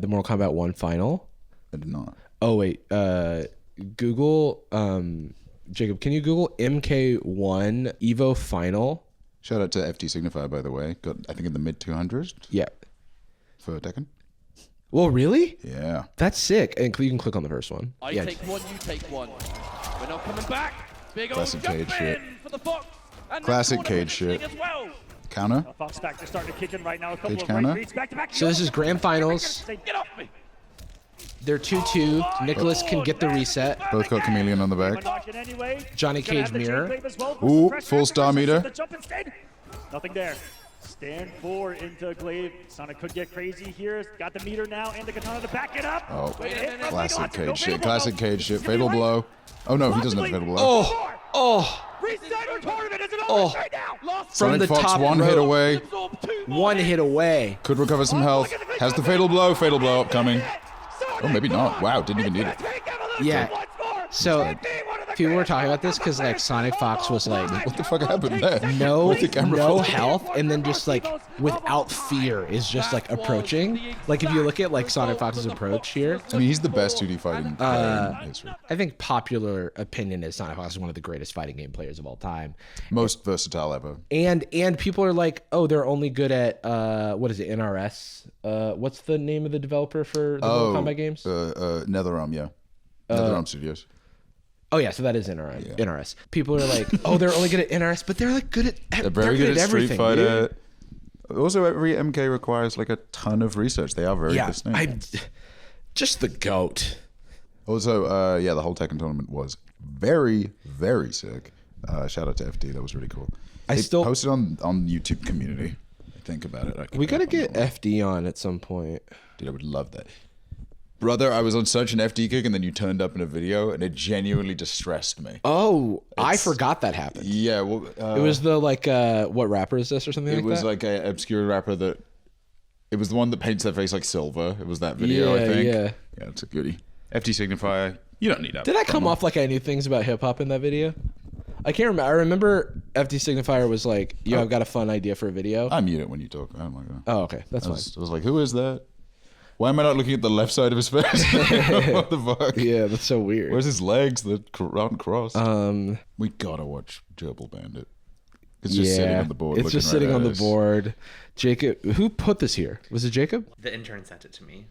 Speaker 1: the Mortal Kombat 1 final?
Speaker 2: I did not.
Speaker 1: Oh wait, Google. Jacob, can you Google MK1 Evo final?
Speaker 2: Shout out to FT Signify, by the way. Got, I think, in the mid 200s
Speaker 1: Yeah.
Speaker 2: for Tekken.
Speaker 1: Well, really?
Speaker 2: Yeah.
Speaker 1: That's sick. And you can click on the first one.
Speaker 5: I take one, you take one. We're not coming back. Big old
Speaker 2: Classic
Speaker 5: jump
Speaker 2: Cage shit.
Speaker 5: in for the Fox. And
Speaker 2: Classic
Speaker 5: next corner
Speaker 2: Cage shit.
Speaker 5: as well.
Speaker 2: Counter.
Speaker 6: Fox Factor starting to kick in right now. A couple
Speaker 2: Cage
Speaker 6: of
Speaker 2: counter.
Speaker 6: great reads back to back.
Speaker 1: So this is grand finals.
Speaker 5: Get off me.
Speaker 1: They're 2-2. Nicholas can get the reset.
Speaker 2: Both got Chameleon on the back.
Speaker 1: Johnny Cage mirror.
Speaker 2: Ooh, full star meter.
Speaker 6: Nothing there. Stand 4 into Glaive. Sonic could get crazy here. Got the meter now and the katana to back it up.
Speaker 2: Oh, classic Cage shit. Classic Cage shit. Fatal blow. Oh no, he doesn't have fatal blow.
Speaker 1: Oh, from
Speaker 2: Sonic
Speaker 1: the
Speaker 2: Fox
Speaker 1: top
Speaker 2: one hit
Speaker 1: rope.
Speaker 2: away.
Speaker 1: One hit away.
Speaker 2: Could recover some health. Has the fatal blow. Fatal blow upcoming. Oh, maybe not. Wow, didn't even need it.
Speaker 1: Yeah. So people were talking about this because like Sonic Fox was like
Speaker 2: What the fuck happened there?
Speaker 1: no
Speaker 2: Where'd the camera
Speaker 1: no
Speaker 2: fall?
Speaker 1: health, and then just like without fear is just like approaching. Like if you look at like Sonic Fox's approach here,
Speaker 2: I mean, he's the best 2D fighting player in history.
Speaker 1: I think popular opinion is Sonic Fox is one of the greatest fighting game players of all time.
Speaker 2: Most versatile ever.
Speaker 1: And people are like, oh, they're only good at what is it, NRS? What's the name of the developer for the Mortal Kombat games?
Speaker 2: NetherRealm, yeah. NetherRealm Studios.
Speaker 1: Oh yeah, so that is NRS. People are like, oh, they're only good at NRS, but they're like good at
Speaker 2: They're very good at Street
Speaker 1: everything,
Speaker 2: Fighter.
Speaker 1: dude.
Speaker 2: Also, every MK requires like a ton of research. They are very
Speaker 1: Yeah,
Speaker 2: distinct.
Speaker 1: I'm just the GOAT.
Speaker 2: Also, the whole Tekken tournament was very, very sick. Shout out to FD. That was really cool. They posted on YouTube community. Think about it.
Speaker 1: We gotta get FD on at some point.
Speaker 2: Dude, I would love that. Brother, I was on such an FD kick and then you turned up in a video and it genuinely distressed me.
Speaker 1: Oh, I forgot that happened.
Speaker 2: Yeah, well...
Speaker 1: It was the like, what rapper is this or something like that?
Speaker 2: It was like an obscure rapper that... It was the one that paints their face like silver. It was that video, I think.
Speaker 1: Yeah.
Speaker 2: Yeah, it's a goodie. FD Signifier, you don't need that.
Speaker 1: Did I come off like I knew things about hip hop in that video? I can't remember. I remember FD Signifier was like, yo, I've got a fun idea for a video.
Speaker 2: I mute it when you talk. Oh my god.
Speaker 1: Oh, okay. That's fine.
Speaker 2: I was like, who is that? Why am I not looking at the left side of his face? What the fuck?
Speaker 1: Yeah, that's so weird.
Speaker 2: Where's his legs that aren't crossed? We gotta watch Gerbil Bandit. It's just sitting on the board.
Speaker 1: It's just sitting on the board. Jacob, who put this here? Was it Jacob?
Speaker 4: The intern sent it to me.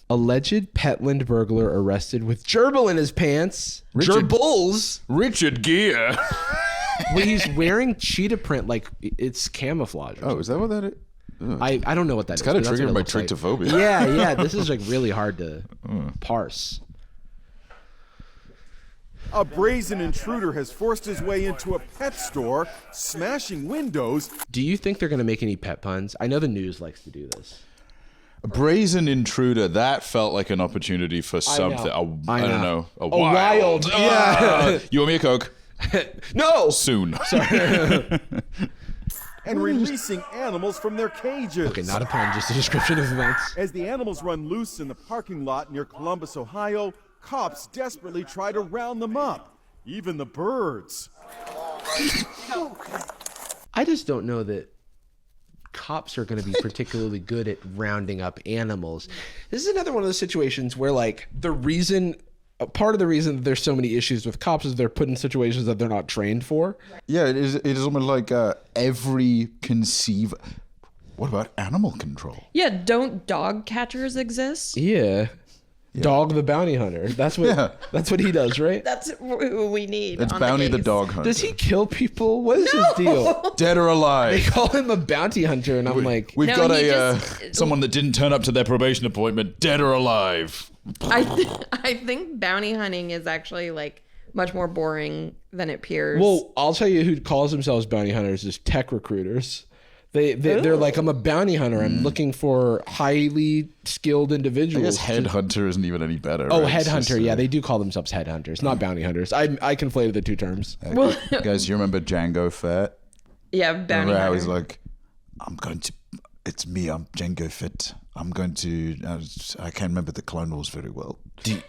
Speaker 1: Alleged Petland burglar arrested with gerbil in his pants. Gerbils.
Speaker 2: Richard Gere.
Speaker 1: Well, he's wearing cheetah print like it's camouflage.
Speaker 2: Oh, is that what that is?
Speaker 1: I don't know what that is.
Speaker 2: It's kind of
Speaker 1: but that's
Speaker 2: triggered
Speaker 1: what
Speaker 2: by
Speaker 1: it looks
Speaker 2: trichtophobia.
Speaker 1: Like. Yeah. This is like really hard to parse.
Speaker 7: A brazen intruder has forced his way into a pet store, smashing windows.
Speaker 1: Do you think they're going to make any pet puns? I know the news likes to do this.
Speaker 2: A brazen intruder, that felt like an opportunity for something. I don't know. A
Speaker 1: wild. Yeah.
Speaker 2: You want me a Coke?
Speaker 1: No.
Speaker 2: Soon.
Speaker 7: and releasing animals from their cages.
Speaker 1: Okay, not a pun, just a description of events.
Speaker 7: As the animals run loose in the parking lot near Columbus, Ohio, cops desperately try to round them up. Even the birds.
Speaker 1: I just don't know that cops are going to be particularly good at rounding up animals. This is another one of those situations where, like, part of the reason that there's so many issues with cops is they're put in situations that they're not trained for.
Speaker 2: Yeah, it is almost like what about animal control?
Speaker 3: Yeah, don't dog catchers exist?
Speaker 1: Yeah. Dog the bounty hunter. That's what he does, right?
Speaker 3: That's who we need.
Speaker 2: It's
Speaker 3: on
Speaker 2: Bounty the
Speaker 3: case.
Speaker 2: dog hunter.
Speaker 1: Does he kill people? What is his deal?
Speaker 2: Dead or
Speaker 1: They
Speaker 2: alive?
Speaker 1: call him a bounty hunter, and I'm like,
Speaker 2: We've
Speaker 3: No,
Speaker 2: got
Speaker 3: he
Speaker 2: a
Speaker 3: just-
Speaker 2: someone that didn't turn up to their probation appointment, dead or alive.
Speaker 3: I think bounty hunting is actually like much more boring than it appears.
Speaker 1: well, I'll tell you who calls themselves bounty hunters is tech recruiters. They're like, I'm a bounty hunter. I'm looking for highly skilled
Speaker 2: I
Speaker 1: individuals.
Speaker 2: guess headhunter isn't even any better.
Speaker 1: Oh,
Speaker 2: right? It's
Speaker 1: headhunter.
Speaker 2: just,
Speaker 1: Yeah, they do call themselves headhunters, not bounty hunters. I conflated the two terms.
Speaker 2: Guys, you remember Django Fett?
Speaker 3: yeah, bounty
Speaker 2: Remember how
Speaker 3: hunter.
Speaker 2: he's like, it's me, I'm Django Fett. I'm going to, I can't remember the Clone Wars very well.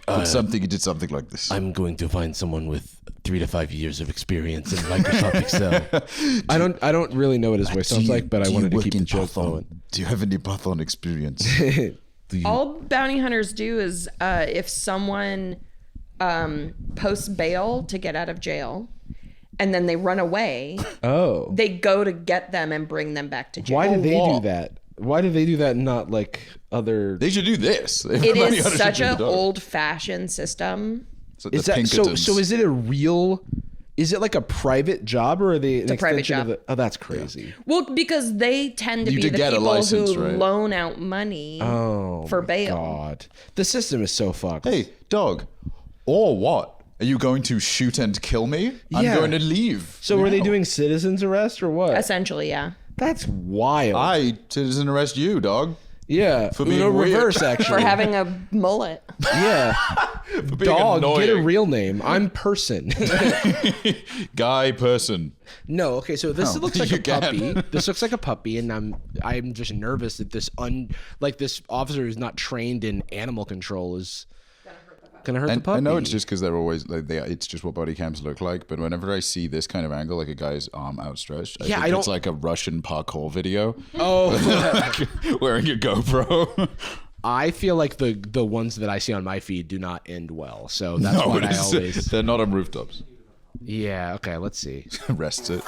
Speaker 2: But he did something like this.
Speaker 1: I'm going to find someone with 3 to 5 years of experience in Microsoft Excel. I don't really know what his voice sounds like, but I wanted to keep the joke going.
Speaker 2: Do you have any Python experience?
Speaker 3: All bounty hunters do is if someone posts bail to get out of jail and then they run away,
Speaker 1: Oh.
Speaker 3: they go to get them and bring them back to jail.
Speaker 1: Why did they do that? Why did they do that and not like other...
Speaker 2: They should do this.
Speaker 3: It is such an old-fashioned system.
Speaker 1: Is that so is it a real... Is it like a private job or are they an
Speaker 3: a private
Speaker 1: extension of
Speaker 3: job.
Speaker 1: the... Oh, that's crazy.
Speaker 3: Well, because they tend to
Speaker 2: You
Speaker 3: be
Speaker 2: did
Speaker 3: the
Speaker 2: get a
Speaker 3: people
Speaker 2: license,
Speaker 3: who
Speaker 2: right?
Speaker 3: loan out money for bail.
Speaker 1: God. The system is so fucked.
Speaker 2: Hey, dog. Or what? Are you going to shoot and kill me? I'm
Speaker 1: Yeah.
Speaker 2: going to leave.
Speaker 1: So were they
Speaker 2: now.
Speaker 1: doing citizen's arrest or what?
Speaker 3: Essentially, yeah.
Speaker 1: That's wild.
Speaker 2: I citizen arrest you, dog.
Speaker 1: Yeah.
Speaker 2: For being
Speaker 1: Uno
Speaker 2: weird.
Speaker 1: reverse, actually.
Speaker 3: For having a mullet.
Speaker 1: Yeah.
Speaker 2: For being
Speaker 1: Dog, get a
Speaker 2: annoying.
Speaker 1: real name. I'm person.
Speaker 2: Guy person.
Speaker 1: No, okay, so this
Speaker 2: Oh,
Speaker 1: looks like
Speaker 2: you
Speaker 1: a
Speaker 2: can.
Speaker 1: puppy. This looks like a puppy, and I'm just nervous that this officer who's not trained in animal control is gonna hurt the
Speaker 2: And
Speaker 1: puppy.
Speaker 2: I know it's just because they're always like it's just what body cams look like. But whenever I see this kind of angle, like a guy's arm outstretched, I think it's like a Russian parkour video.
Speaker 1: Oh,
Speaker 2: Wearing a GoPro.
Speaker 1: I feel like the ones that I see on my feed do not end well. So that's why I always.
Speaker 2: They're not on rooftops.
Speaker 1: Yeah. Okay. Let's see.
Speaker 2: Rests it.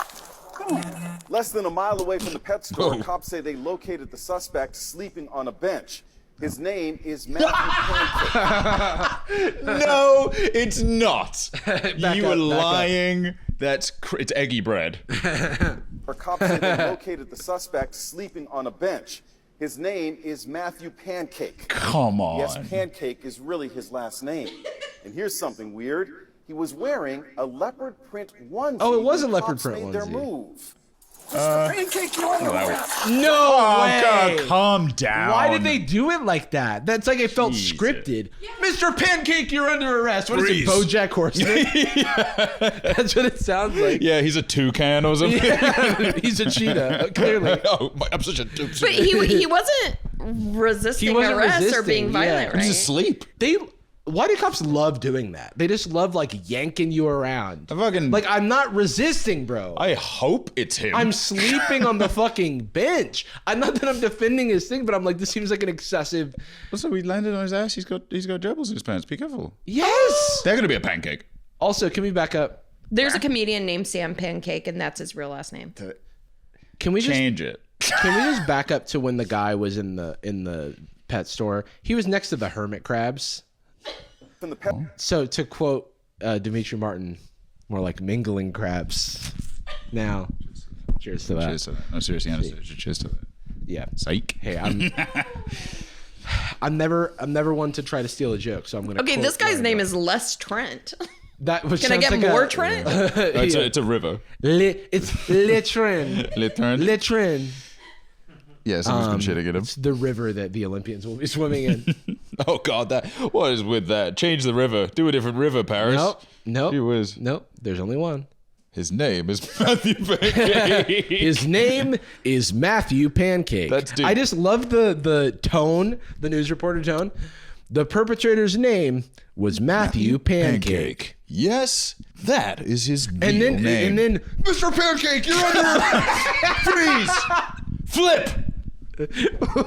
Speaker 7: Less than a mile away from the pet store,
Speaker 2: Whoa.
Speaker 7: cops say they located the suspect sleeping on a bench. His name is Matthew Pancake.
Speaker 2: No, it's not. You
Speaker 1: up,
Speaker 2: are
Speaker 1: back up.
Speaker 2: lying. It's eggy bread.
Speaker 7: Our cops say they located the suspect sleeping on a bench. His name is Matthew Pancake.
Speaker 2: Come on.
Speaker 7: Yes, Pancake is really his last name. And here's something weird. He was wearing a leopard print onesie.
Speaker 1: Oh, it was a
Speaker 7: when
Speaker 1: leopard
Speaker 7: cops
Speaker 1: print
Speaker 7: made their
Speaker 1: onesie.
Speaker 7: move. Pancake, you're on the ground.
Speaker 1: No
Speaker 2: Oh,
Speaker 1: way.
Speaker 2: God, calm down.
Speaker 1: Why did they do it like that? That's like it felt
Speaker 2: Jesus.
Speaker 1: scripted. Mr. Pancake, you're under arrest. What
Speaker 2: Freeze.
Speaker 1: is it, BoJack Horseman? That's what it sounds like.
Speaker 2: Yeah, he's a toucan or something.
Speaker 1: Yeah, he's a cheetah, clearly.
Speaker 2: Oh, I'm such a doofus.
Speaker 3: But he wasn't resisting arrest or being violent, right?
Speaker 2: He's asleep.
Speaker 1: Why do cops love doing that? They just love like yanking you around.
Speaker 2: Like
Speaker 1: I'm not resisting, bro.
Speaker 2: I hope it's him.
Speaker 1: I'm sleeping on the fucking bench. I'm not that I'm defending his thing, but I'm like, this seems like an excessive.
Speaker 2: Also, he landed on his ass. He's got gerbils in his pants. Be careful.
Speaker 1: Yes.
Speaker 2: They're gonna be a pancake.
Speaker 1: Also, can we back up?
Speaker 3: There's a comedian named Sam Pancake, and that's his real last name.
Speaker 1: Can we just
Speaker 2: Change it.
Speaker 1: Can we just back up to when the guy was in the pet store? He was next to the hermit crabs.
Speaker 7: From the pet
Speaker 1: So to quote Dimitri Martin, more like mingling crabs. Now, cheers to that.
Speaker 2: Cheers to that. No, seriously, Anastasia. Cheers to that.
Speaker 1: Yeah.
Speaker 2: Psych.
Speaker 1: Hey, I'm never one to try to steal a joke, so I'm gonna.
Speaker 3: Okay,
Speaker 1: quote
Speaker 3: this guy's
Speaker 1: Ryan
Speaker 3: name
Speaker 1: Buck.
Speaker 3: is Les Trent.
Speaker 1: That which
Speaker 3: Can I
Speaker 1: sounds
Speaker 3: get
Speaker 1: like
Speaker 3: more
Speaker 1: a-
Speaker 3: Trent?
Speaker 2: It's a river.
Speaker 1: It's Le Tren.
Speaker 2: Literally.
Speaker 1: Le Tren.
Speaker 2: Yeah, someone's been shitting at him.
Speaker 1: It's the river that the Olympians will be swimming in.
Speaker 2: Oh God, what is with that? Change the river. Do a different river, Paris.
Speaker 1: Nope.
Speaker 2: Gee whiz.
Speaker 1: Nope. There's only one.
Speaker 2: His name is Matthew Pancake.
Speaker 1: His name is Matthew Pancake.
Speaker 2: That's deep.
Speaker 1: I just love the tone, the news reporter tone. The perpetrator's name was Matthew Pancake.
Speaker 2: Yes, that is his real
Speaker 1: And
Speaker 2: name.
Speaker 1: then
Speaker 2: Mr. Pancake, you're under freeze. Flip.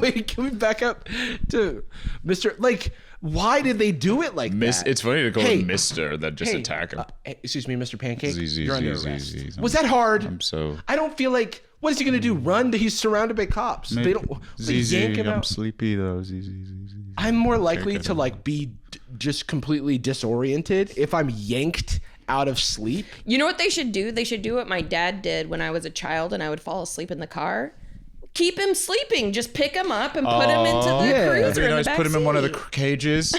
Speaker 1: wait, can we back up to Mr. Like, why did they do it like that?
Speaker 2: It's funny to call
Speaker 1: Hey,
Speaker 2: him Mister than just attack him.
Speaker 1: Excuse me, Mr. Pancake.
Speaker 2: Z,
Speaker 1: You're under
Speaker 2: Z,
Speaker 1: arrest.
Speaker 2: Z, Z.
Speaker 1: Was that hard?
Speaker 2: I'm so.
Speaker 1: I don't feel like. What is he gonna do? Run? He's surrounded by cops. They don't. They yank him
Speaker 2: I'm
Speaker 1: out.
Speaker 2: sleepy though. Z.
Speaker 1: I'm more likely to like be just completely disoriented if I'm yanked out of sleep.
Speaker 3: You know what they should do? They should do what my dad did when I was a child and I would fall asleep in the car. Keep him sleeping. Just pick him up and put him into the
Speaker 1: yeah.
Speaker 3: cruiser in the
Speaker 2: Nice.
Speaker 3: back
Speaker 2: Put him in one of the
Speaker 3: seat.
Speaker 2: cages.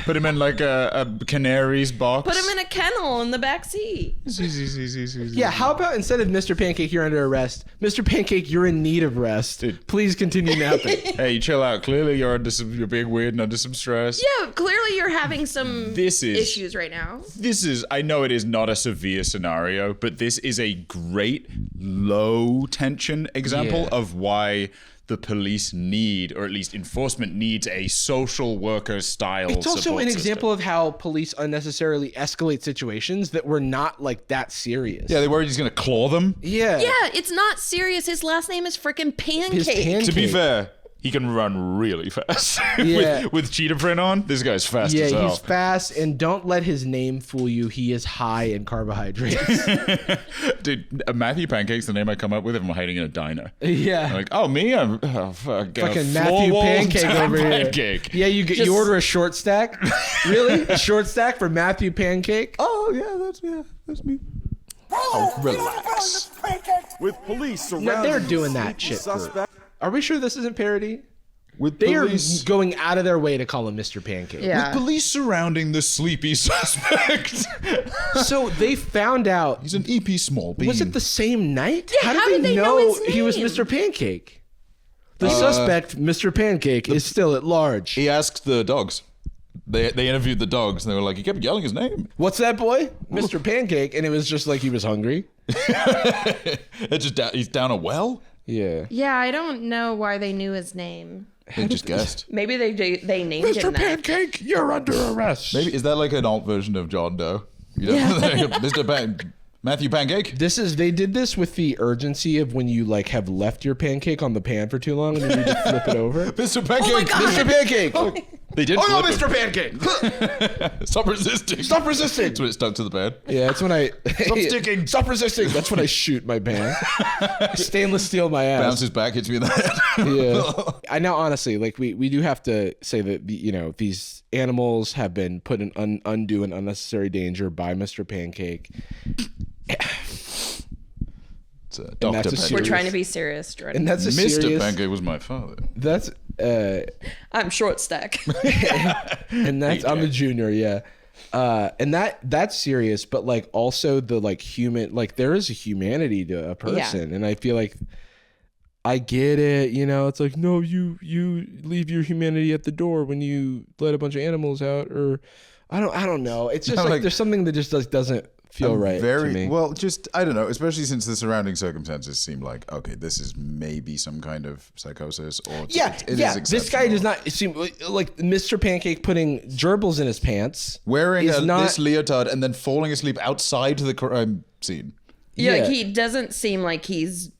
Speaker 2: Put him in like a canary's box.
Speaker 3: Put him in a kennel in the back seat.
Speaker 1: Yeah, how about instead of Mr. Pancake, you're under arrest, Mr. Pancake, you're in need of rest. Please continue napping.
Speaker 2: Hey, chill out. Clearly, you're being weird and under some stress.
Speaker 3: Yeah, clearly you're having some issues right now.
Speaker 2: I know it is not a severe scenario, but this is a great low tension example of why the police need, or at least enforcement needs, a social worker style.
Speaker 1: It's also
Speaker 2: support
Speaker 1: an
Speaker 2: system.
Speaker 1: example of how police unnecessarily escalate situations that were not like that serious.
Speaker 2: Yeah, they worried he's gonna claw them.
Speaker 1: Yeah.
Speaker 3: Yeah, it's not serious. His last name is frickin' Pancake.
Speaker 1: His pancake.
Speaker 2: To be fair, he can run really fast.
Speaker 1: Yeah.
Speaker 2: with cheetah print on, this guy's fast
Speaker 1: Yeah,
Speaker 2: as hell.
Speaker 1: he's fast, and don't let his name fool you. He is high in carbohydrates.
Speaker 2: Dude, Matthew Pancake's the name I come up with if I'm hiding in a diner.
Speaker 1: Yeah.
Speaker 2: I'm like, oh, me? I'm
Speaker 1: Fucking Matthew Pancake over here.
Speaker 2: Pancake.
Speaker 1: Yeah, you order a short stack. Really? A short stack for Matthew Pancake?
Speaker 2: Oh, yeah, that's me. Oh, relax.
Speaker 7: With police surrounding
Speaker 1: No, they're
Speaker 7: the
Speaker 1: doing that
Speaker 7: sleepy
Speaker 1: shit for-
Speaker 7: suspect.
Speaker 1: Are we sure this isn't parody?
Speaker 2: With
Speaker 1: They
Speaker 2: police,
Speaker 1: are going out of their way to call him Mr. Pancake.
Speaker 3: Yeah.
Speaker 2: police surrounding the sleepy suspect.
Speaker 1: So they found out.
Speaker 2: He's an EP small bean.
Speaker 1: Was it the same night?
Speaker 3: Yeah, how did they know his
Speaker 1: he was
Speaker 3: name?
Speaker 1: Mr. Pancake? The suspect, Mr. Pancake, is still at large.
Speaker 2: He asked the dogs. They interviewed the dogs, and they were like, he kept yelling his name.
Speaker 1: What's that boy? Mr. Pancake. And it was just like he was hungry.
Speaker 2: He's down a well?
Speaker 1: Yeah.
Speaker 3: Yeah, I don't know why they knew his name.
Speaker 2: They just guessed.
Speaker 3: Maybe they named him that.
Speaker 1: Pancake, you're under arrest.
Speaker 2: Maybe, is that like an alt version of John Doe? You know, Matthew Pancake?
Speaker 1: They did this with the urgency of when you like have left your pancake on the pan for too long and you need to flip it over.
Speaker 2: Mr. Pancake!
Speaker 1: Mr. Pancake!
Speaker 2: They did
Speaker 1: Oh no,
Speaker 2: flip
Speaker 1: Mr.
Speaker 2: him.
Speaker 1: Pancake!
Speaker 2: Stop resisting.
Speaker 1: Stop resisting!
Speaker 2: That's when it stuck to the bed.
Speaker 1: Yeah, that's when I
Speaker 2: Stop sticking.
Speaker 1: Stop resisting. That's when I shoot my pan. Stainless steel my ass.
Speaker 2: Bounces back, hits me in the head.
Speaker 1: Yeah. I now honestly, like we do have to say that these animals have been put in undue and unnecessary danger by Mr. Pancake.
Speaker 2: It's a
Speaker 1: And
Speaker 2: Dr.
Speaker 1: that's a
Speaker 2: Pancake.
Speaker 3: We're trying to be serious, Jordan.
Speaker 1: And that's a
Speaker 2: Mr.
Speaker 1: serious.
Speaker 2: Pancake was my father.
Speaker 1: That's
Speaker 3: I'm short stack.
Speaker 1: and that's I'm a junior, yeah. And that's serious, but like also the like human, like there is a humanity to a person, and I feel like I get it. It's like no, you leave your humanity at the door when you let a bunch of animals out, or I don't know. It's just like there's something that just doesn't feel right to me.
Speaker 2: Well, just I don't know, especially since the surrounding circumstances seem like okay, this is maybe some kind of psychosis, or it is
Speaker 1: This guy
Speaker 2: exceptional.
Speaker 1: does not seem like Mr. Pancake putting gerbils in his pants,
Speaker 2: wearing
Speaker 1: is not
Speaker 2: this leotard and then falling asleep outside the crime scene.
Speaker 3: Yeah,
Speaker 1: Yeah.
Speaker 3: like he doesn't seem like he's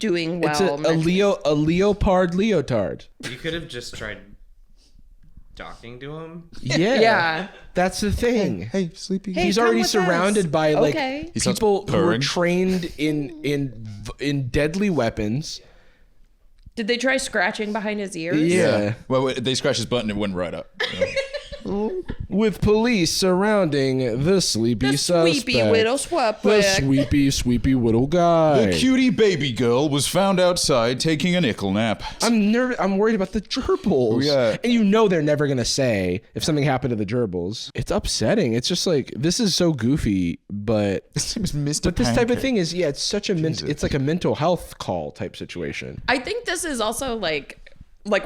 Speaker 3: doing well.
Speaker 1: It's a
Speaker 3: mentally.
Speaker 1: leopard leotard.
Speaker 4: You could have just tried talking to him.
Speaker 1: Yeah,
Speaker 3: Yeah.
Speaker 1: that's the thing.
Speaker 2: Hey, sleepy.
Speaker 3: Hey,
Speaker 1: He's
Speaker 3: come
Speaker 1: already
Speaker 3: with
Speaker 1: surrounded
Speaker 3: us.
Speaker 1: by like
Speaker 3: Okay.
Speaker 2: He starts
Speaker 1: people who are
Speaker 2: purring.
Speaker 1: trained in deadly weapons.
Speaker 3: Did they try scratching behind his ears?
Speaker 1: Yeah.
Speaker 2: Well, they scratched his button, it went right up.
Speaker 1: With police surrounding the sleepy
Speaker 3: The
Speaker 1: suspect.
Speaker 3: sweepy little
Speaker 1: The
Speaker 3: swapback.
Speaker 1: sweepy little guy.
Speaker 2: The cutie baby girl was found outside taking a nickel nap.
Speaker 1: I'm worried about the gerbils.
Speaker 2: Yeah.
Speaker 1: And they're never going to say if something happened to the gerbils. It's upsetting. It's just like, this is so goofy, but
Speaker 2: His name is Mr.
Speaker 1: But this type of
Speaker 2: Pancake.
Speaker 1: thing is, it's such a it's like a mental health call type situation.
Speaker 3: I think this is also like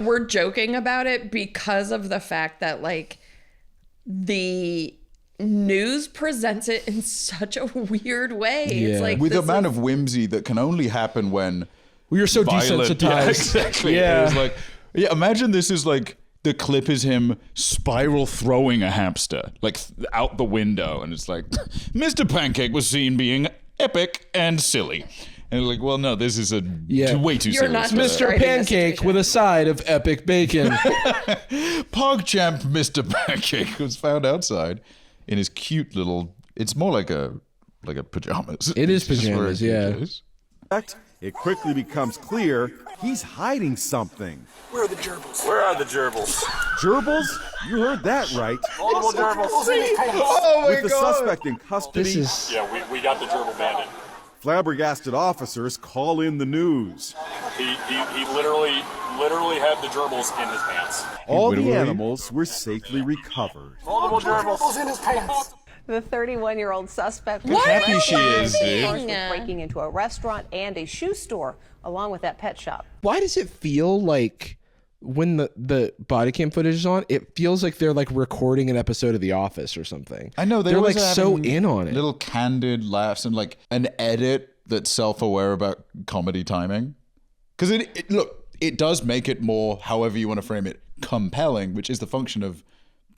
Speaker 3: we're joking about it because of the fact that like the news presents it in such a weird way. It's like
Speaker 2: with the
Speaker 3: this
Speaker 2: amount
Speaker 3: is-
Speaker 2: of whimsy that can only happen when
Speaker 1: We are so
Speaker 2: violent,
Speaker 1: desensitized.
Speaker 2: yeah, exactly.
Speaker 1: Yeah.
Speaker 2: It's like, imagine this is like the clip is him spiral throwing a hamster like out the window, and it's like Mr. Pancake was seen being epic and silly, and like, well, no, this is way too
Speaker 3: You're
Speaker 2: serious.
Speaker 3: not
Speaker 2: for that.
Speaker 1: Mr.
Speaker 3: Describing the
Speaker 1: Pancake
Speaker 3: situation.
Speaker 1: with a side of epic bacon.
Speaker 2: PogChamp Mr. Pancake was found outside in his cute little. It's more like a pajamas.
Speaker 1: It is
Speaker 2: He's just wearing
Speaker 1: pajamas, yeah.
Speaker 2: PJs.
Speaker 7: It quickly becomes clear he's hiding something.
Speaker 8: Where are the gerbils?
Speaker 7: Gerbils? You heard that right.
Speaker 8: Multiple gerbils in his pants.
Speaker 2: Oh my
Speaker 7: With the suspect in custody,
Speaker 1: This is
Speaker 8: Yeah, we got the Gerbil Bandit.
Speaker 7: flabbergasted officers call in the news.
Speaker 8: He literally had the gerbils in his pants.
Speaker 7: All
Speaker 2: Wait,
Speaker 7: the
Speaker 2: wait.
Speaker 7: animals were safely recovered.
Speaker 8: Multiple gerbils in his pants.
Speaker 9: The 31-year-old suspect
Speaker 3: What
Speaker 2: happy
Speaker 3: are you
Speaker 2: she is, dude.
Speaker 9: charged with
Speaker 3: doing?
Speaker 9: breaking into a restaurant and a shoe store, along with that pet shop.
Speaker 1: why does it feel like when the body cam footage is on, it feels like they're like recording an episode of The Office or something.
Speaker 2: I know
Speaker 1: they're
Speaker 2: always
Speaker 1: like so
Speaker 2: having
Speaker 1: in on it.
Speaker 2: Little candid laughs and like an edit that's self-aware about comedy timing. Because it does make it more, however you want to frame it, compelling, which is the function of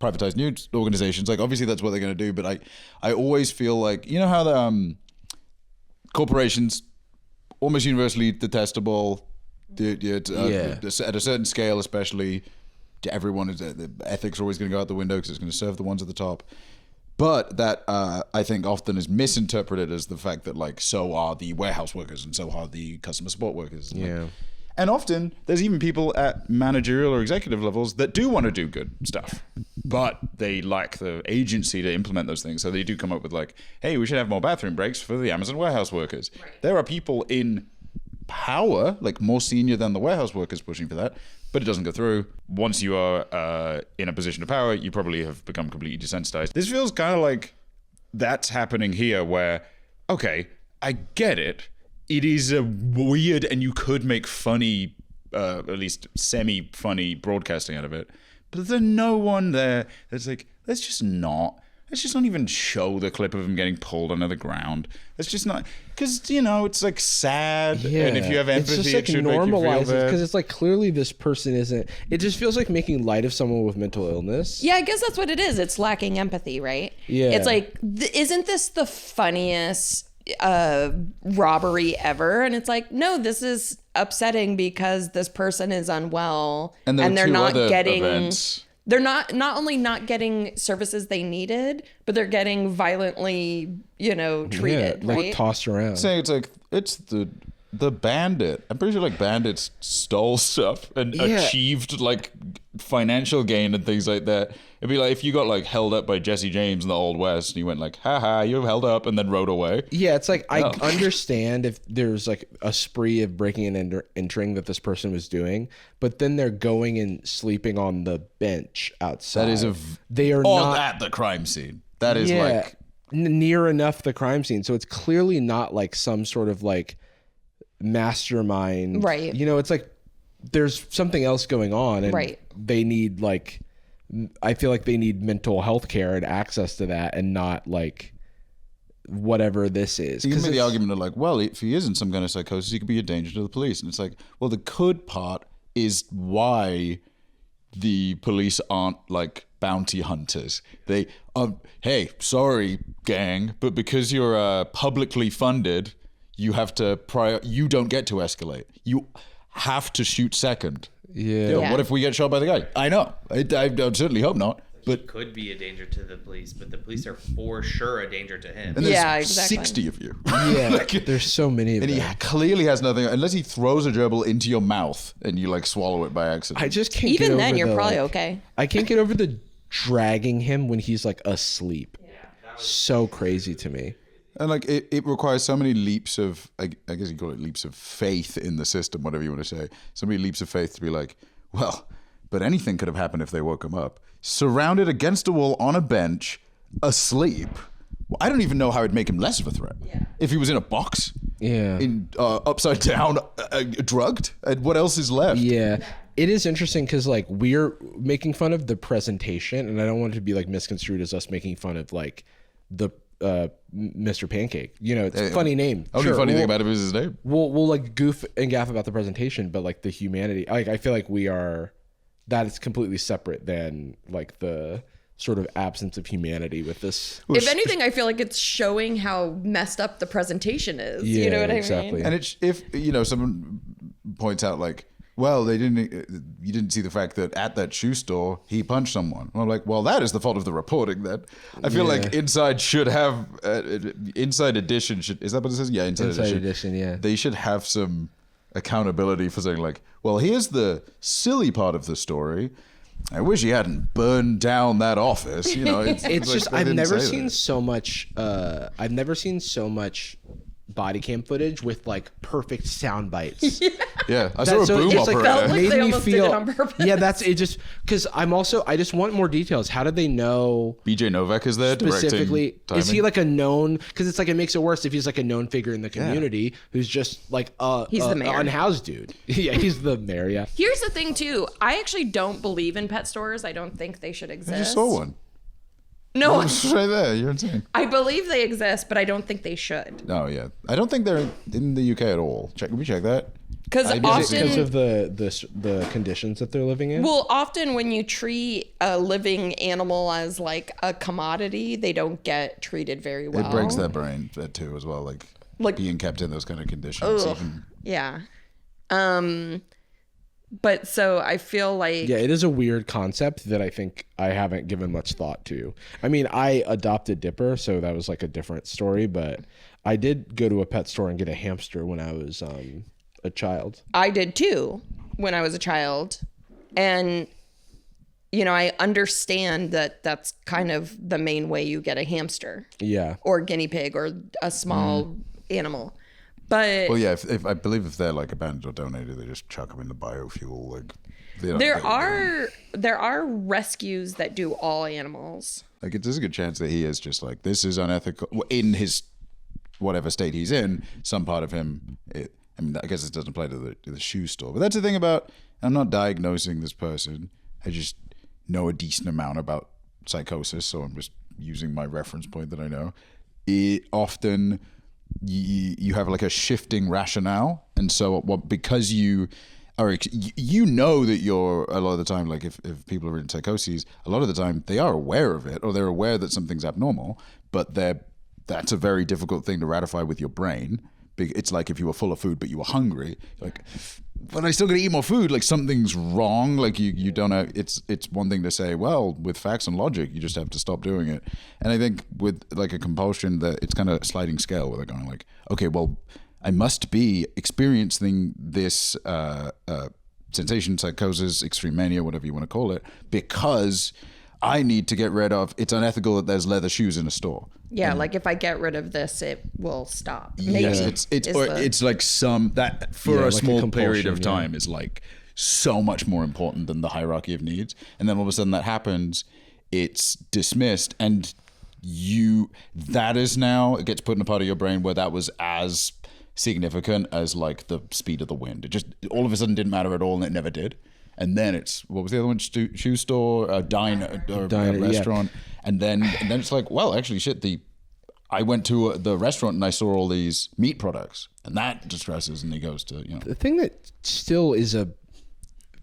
Speaker 2: privatized news organizations. Like obviously that's what they're going to do, but I always feel like, you know how the corporations almost universally detestable. At a certain scale, especially, to everyone, the ethics are always going to go out the window because it's going to serve the ones at the top. But that I think often is misinterpreted as the fact that like so are the warehouse workers and so are the customer support workers.
Speaker 1: Yeah.
Speaker 2: And often there's even people at managerial or executive levels that do want to do good stuff, but they lack the agency to implement those things. So they do come up with like, hey, we should have more bathroom breaks for the Amazon warehouse workers. Right. There are people in power, like more senior than the warehouse workers, pushing for that, but it doesn't go through. Once you are in a position of power, you probably have become completely desensitized. This feels kind of like that's happening here where, okay, I get it. It is a weird, and you could make funny, at least semi-funny broadcasting out of it. But there's no one there that's like, let's just not even show the clip of him getting pulled under the ground. Let's just not, because, you know, it's like sad.
Speaker 1: Yeah.
Speaker 2: And if you have empathy,
Speaker 1: it's just like
Speaker 2: it should make you feel
Speaker 1: normalize it
Speaker 2: bad.
Speaker 1: because it's like clearly this person isn't. It just feels like making light of someone with mental illness.
Speaker 3: Yeah, I guess that's what it is. It's lacking empathy, right?
Speaker 1: Yeah.
Speaker 3: It's like, isn't this the funniest robbery ever? And it's like, no, this is upsetting because this person is unwell
Speaker 2: And there were
Speaker 3: they're
Speaker 2: two
Speaker 3: not
Speaker 2: other
Speaker 3: getting
Speaker 2: events.
Speaker 3: they're not only not getting services they needed, but they're getting violently, treated,
Speaker 1: like
Speaker 3: right?
Speaker 1: tossed around.
Speaker 2: Saying it's the bandit. I'm pretty sure like bandits stole stuff and achieved like financial gain and things like that. It'd be like if you got like held up by Jesse James in the Old West and you went like, haha, you're held up, and then rode away.
Speaker 1: Yeah, it's like I understand if there's like a spree of breaking and entering that this person was doing, but then they're going and sleeping on the bench outside.
Speaker 2: That is
Speaker 1: they are
Speaker 2: all
Speaker 1: not
Speaker 2: at the crime scene. That is like
Speaker 1: near enough the crime scene, so it's clearly not like some sort of like mastermind,
Speaker 3: Right.
Speaker 1: It's like there's something else going on, and
Speaker 3: Right.
Speaker 1: they need like, I feel like they need mental health care and access to that, and not like whatever this is.
Speaker 2: you can make the
Speaker 1: it's-
Speaker 2: argument of like, well, if he is in some kind of psychosis, he could be a danger to the police. And it's like, well, the could part is why the police aren't like bounty hunters. They hey, sorry, gang, but because you're publicly funded, you have to you don't get to escalate. You have to shoot second.
Speaker 1: Yeah.
Speaker 2: What if we get shot by the guy? I know. I certainly hope not. But
Speaker 4: Could be a danger to the police, but the police are for sure a danger to him.
Speaker 2: and there's
Speaker 3: Yeah, exactly.
Speaker 2: 60 of you.
Speaker 1: Yeah, there's so many of
Speaker 2: And
Speaker 1: them.
Speaker 2: he clearly has nothing, unless he throws a gerbil into your mouth and you like swallow it by accident.
Speaker 1: I just can't
Speaker 3: Even
Speaker 1: get
Speaker 3: then,
Speaker 1: over
Speaker 3: you're
Speaker 1: the,
Speaker 3: probably
Speaker 1: like-
Speaker 3: okay.
Speaker 1: I can't get over the dragging him when he's like asleep. So crazy to me.
Speaker 2: And like it requires so many leaps of, I guess you call it leaps of faith in the system, whatever you want to say. So many leaps of faith to be like, well, but anything could have happened if they woke him up. Surrounded against a wall on a bench, asleep. Well, I don't even know how it'd make him less of a threat. Yeah. If he was in a box,
Speaker 1: Yeah.
Speaker 2: in upside down, drugged, and what else is left?
Speaker 1: Yeah. it is interesting because like we're making fun of the presentation, and I don't want it to be like misconstrued as us making fun of like the Mr. Pancake. You know, it's a funny name.
Speaker 2: Only funny thing about it is his name.
Speaker 1: We'll like goof and gaff about the presentation, but like the humanity, like I feel like that is completely separate than like the sort of absence of humanity with this.
Speaker 3: If anything, I feel like it's showing how messed up the presentation is. You know what I mean?
Speaker 2: And it's, if someone points out like, well, you didn't see the fact that at that shoe store he punched someone. And I'm like, well, that is the fault of the reporting. Then I feel like Inside should have Inside Edition should, is that what it says? Yeah, Inside Edition. Yeah, they should have some accountability for saying like, well, here's the silly part of the story. I wish he hadn't burned down that office. You know, it's
Speaker 1: like, just I've never seen
Speaker 2: that.
Speaker 1: so much. I've never seen so much body cam footage with like perfect sound bites.
Speaker 2: Yeah, I saw a boom operator.
Speaker 3: Like they almost did it on purpose.
Speaker 1: Yeah, that's it. Just because I just want more details. How did they know?
Speaker 2: BJ Novak is there
Speaker 1: specifically. Is he like a known? Because it's like it makes it worse if he's like a known figure in the community who's just like
Speaker 3: he's the mayor.
Speaker 1: Unhoused dude. Yeah, he's the mayor. Yeah.
Speaker 3: Here's the thing too. I actually don't believe in pet stores. I don't think they should exist.
Speaker 2: I just saw one.
Speaker 3: No,
Speaker 2: it's right there. You're insane.
Speaker 3: I believe they exist, but I don't think they should.
Speaker 2: No, yeah, I don't think they're in the UK at all. Can we check that?
Speaker 3: Because often,
Speaker 1: because of the conditions that they're living in.
Speaker 3: Well, often when you treat a living animal as like a commodity, they don't get treated very well.
Speaker 2: It breaks their brain too, as well. Like being kept in those kind of conditions.
Speaker 3: Yeah. But so I feel like...
Speaker 1: Yeah, it is a weird concept that I think I haven't given much thought to. I mean, I adopted Dipper, so that was like a different story, but I did go to a pet store and get a hamster when I was a child.
Speaker 3: I did too when I was a child. And, you know, I understand that that's kind of the main way you get a hamster.
Speaker 1: Yeah.
Speaker 3: Or guinea pig or a small animal. But
Speaker 2: well, yeah, if I believe if they're like abandoned or donated, they just chuck them in the biofuel. Like
Speaker 3: there are rescues that do all animals.
Speaker 2: Like there's a good chance that he is just like, this is unethical in his whatever state he's in. Some part of him, I mean, I guess it doesn't apply to the shoe store. But that's the thing about, I'm not diagnosing this person. I just know a decent amount about psychosis, so I'm just using my reference point that I know. It often. You have like a shifting rationale, and so because you are, you know that you're a lot of the time, like if people are in psychoses, a lot of the time they are aware of it or they're aware that something's abnormal, but that's a very difficult thing to ratify with your brain. It's like if you were full of food but you were hungry, like, but I still gotta eat more food. Like something's wrong. Like you don't have. It's one thing to say, well, with facts and logic, you just have to stop doing it. And I think with like a compulsion, that it's kind of a sliding scale where they're going like, okay, well, I must be experiencing this sensation, psychosis, extreme mania, whatever you want to call it, because I need to get rid of. It's unethical that there's leather shoes in a store.
Speaker 3: Yeah, like if I get rid of this, it will stop.
Speaker 2: Yes, it's like that for a small period of time is like so much more important than the hierarchy of needs. And then all of a sudden that happens, it's dismissed, and that is now, it gets put in a part of your brain where that was as significant as like the speed of the wind. It just all of a sudden didn't matter at all, and it never did. And then it's, what was the other one? Shoe store, diner, or a restaurant. Yeah. And then it's like, well, actually, shit, I went to the restaurant and I saw all these meat products, and that distresses, and he goes to,
Speaker 1: The thing that still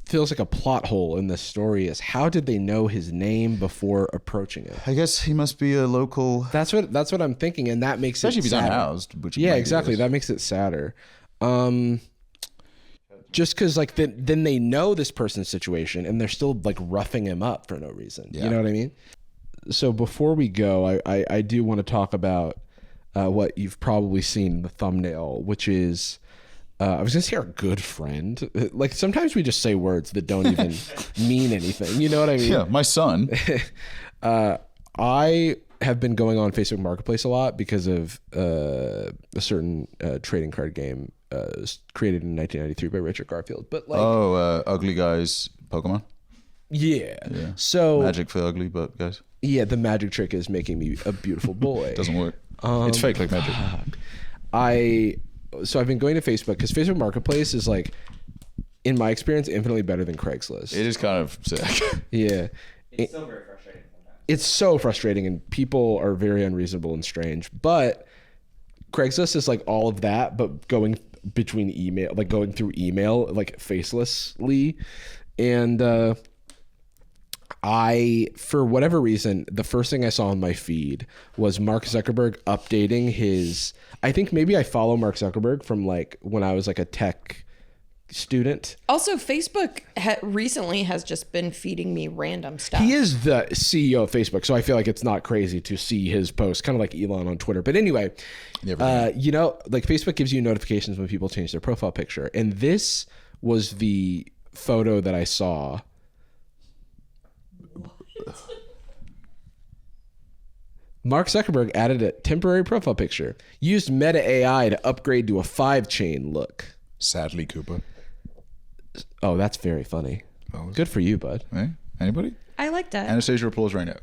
Speaker 1: feels like a plot hole in this story is, how did they know his name before approaching it?
Speaker 2: I guess he must be a local.
Speaker 1: That's what I'm thinking, and that makes
Speaker 2: especially
Speaker 1: it
Speaker 2: if he's unhoused. Which
Speaker 1: exactly. That makes it sadder. Just because, like, then they know this person's situation, and they're still like roughing him up for no reason. Yeah. You know what I mean? So before we go, I do want to talk about what you've probably seen in the thumbnail, which is, I was going to say our good friend. Like, sometimes we just say words that don't even mean anything. You know what I mean?
Speaker 2: Yeah, my son.
Speaker 1: I have been going on Facebook Marketplace a lot because of a certain trading card game created in 1993 by Richard Garfield. But like,
Speaker 2: Ugly Guys Pokemon.
Speaker 1: Yeah. So
Speaker 2: magic for ugly, but guys.
Speaker 1: Yeah, the magic trick is making me a beautiful boy.
Speaker 2: Doesn't work. It's fake like magic.
Speaker 1: So I've been going to Facebook because Facebook Marketplace is like, in my experience, infinitely better than Craigslist.
Speaker 2: It is kind of sick.
Speaker 1: Yeah.
Speaker 4: It's still very frustrating sometimes.
Speaker 1: It's so frustrating, and people are very unreasonable and strange. But Craigslist is like all of that, but going between email, like going through email, like facelessly. And I, for whatever reason, the first thing I saw on my feed was Mark Zuckerberg updating his, I think maybe I follow Mark Zuckerberg from like when I was like a tech student.
Speaker 3: Also, Facebook recently has just been feeding me random stuff.
Speaker 1: He is the CEO of Facebook, so I feel like it's not crazy to see his posts, kind of like Elon on Twitter. But anyway, you know, like Facebook gives you notifications when people change their profile picture. And this was the photo that I saw. Mark Zuckerberg added a temporary profile picture, used Meta AI to upgrade to a 5-chain look.
Speaker 2: Sadly, Cooper.
Speaker 1: Oh, that's very funny. Good for you, bud.
Speaker 2: Hey, anybody?
Speaker 3: I like that.
Speaker 2: Anastasia, applause right now.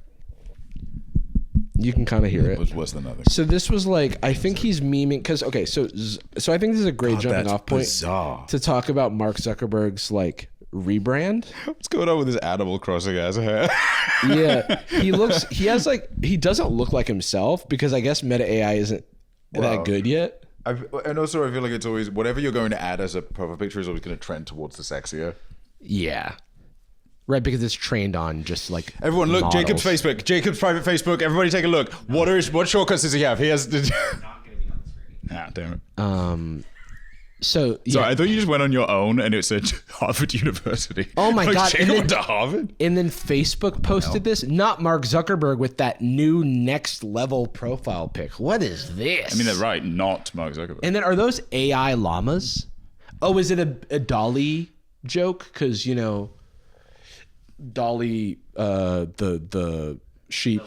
Speaker 1: You can kind of hear it.
Speaker 2: Was worse than nothing.
Speaker 1: So this was like, I think he's memeing because so I think this is a great jumping off point to talk about Mark Zuckerberg's like rebrand.
Speaker 2: What's going on with his Animal Crossing ass hair?
Speaker 1: Yeah, he doesn't look like himself because I guess Meta AI isn't that good yet.
Speaker 2: And also I feel like it's always, whatever you're going to add as a profile picture is always going to trend towards the sexier.
Speaker 1: Yeah. Right, because it's trained on just like
Speaker 2: everyone look,
Speaker 1: models.
Speaker 2: Jacob's Facebook, Jacob's private Facebook. Everybody take a look. What shortcuts does he have? He has.
Speaker 4: Not going to be on the screen.
Speaker 2: Ah, damn it.
Speaker 1: So yeah.
Speaker 2: Sorry, I thought you just went on your own and it said Harvard University.
Speaker 1: Oh my God!
Speaker 2: Jacob went to Harvard.
Speaker 1: And then Facebook posted this, not Mark Zuckerberg with that new next level profile pic. What is this?
Speaker 2: I mean, they're right, not Mark Zuckerberg.
Speaker 1: And then are those AI llamas? Oh, is it a Dolly joke? Because you know, Dolly, the sheep,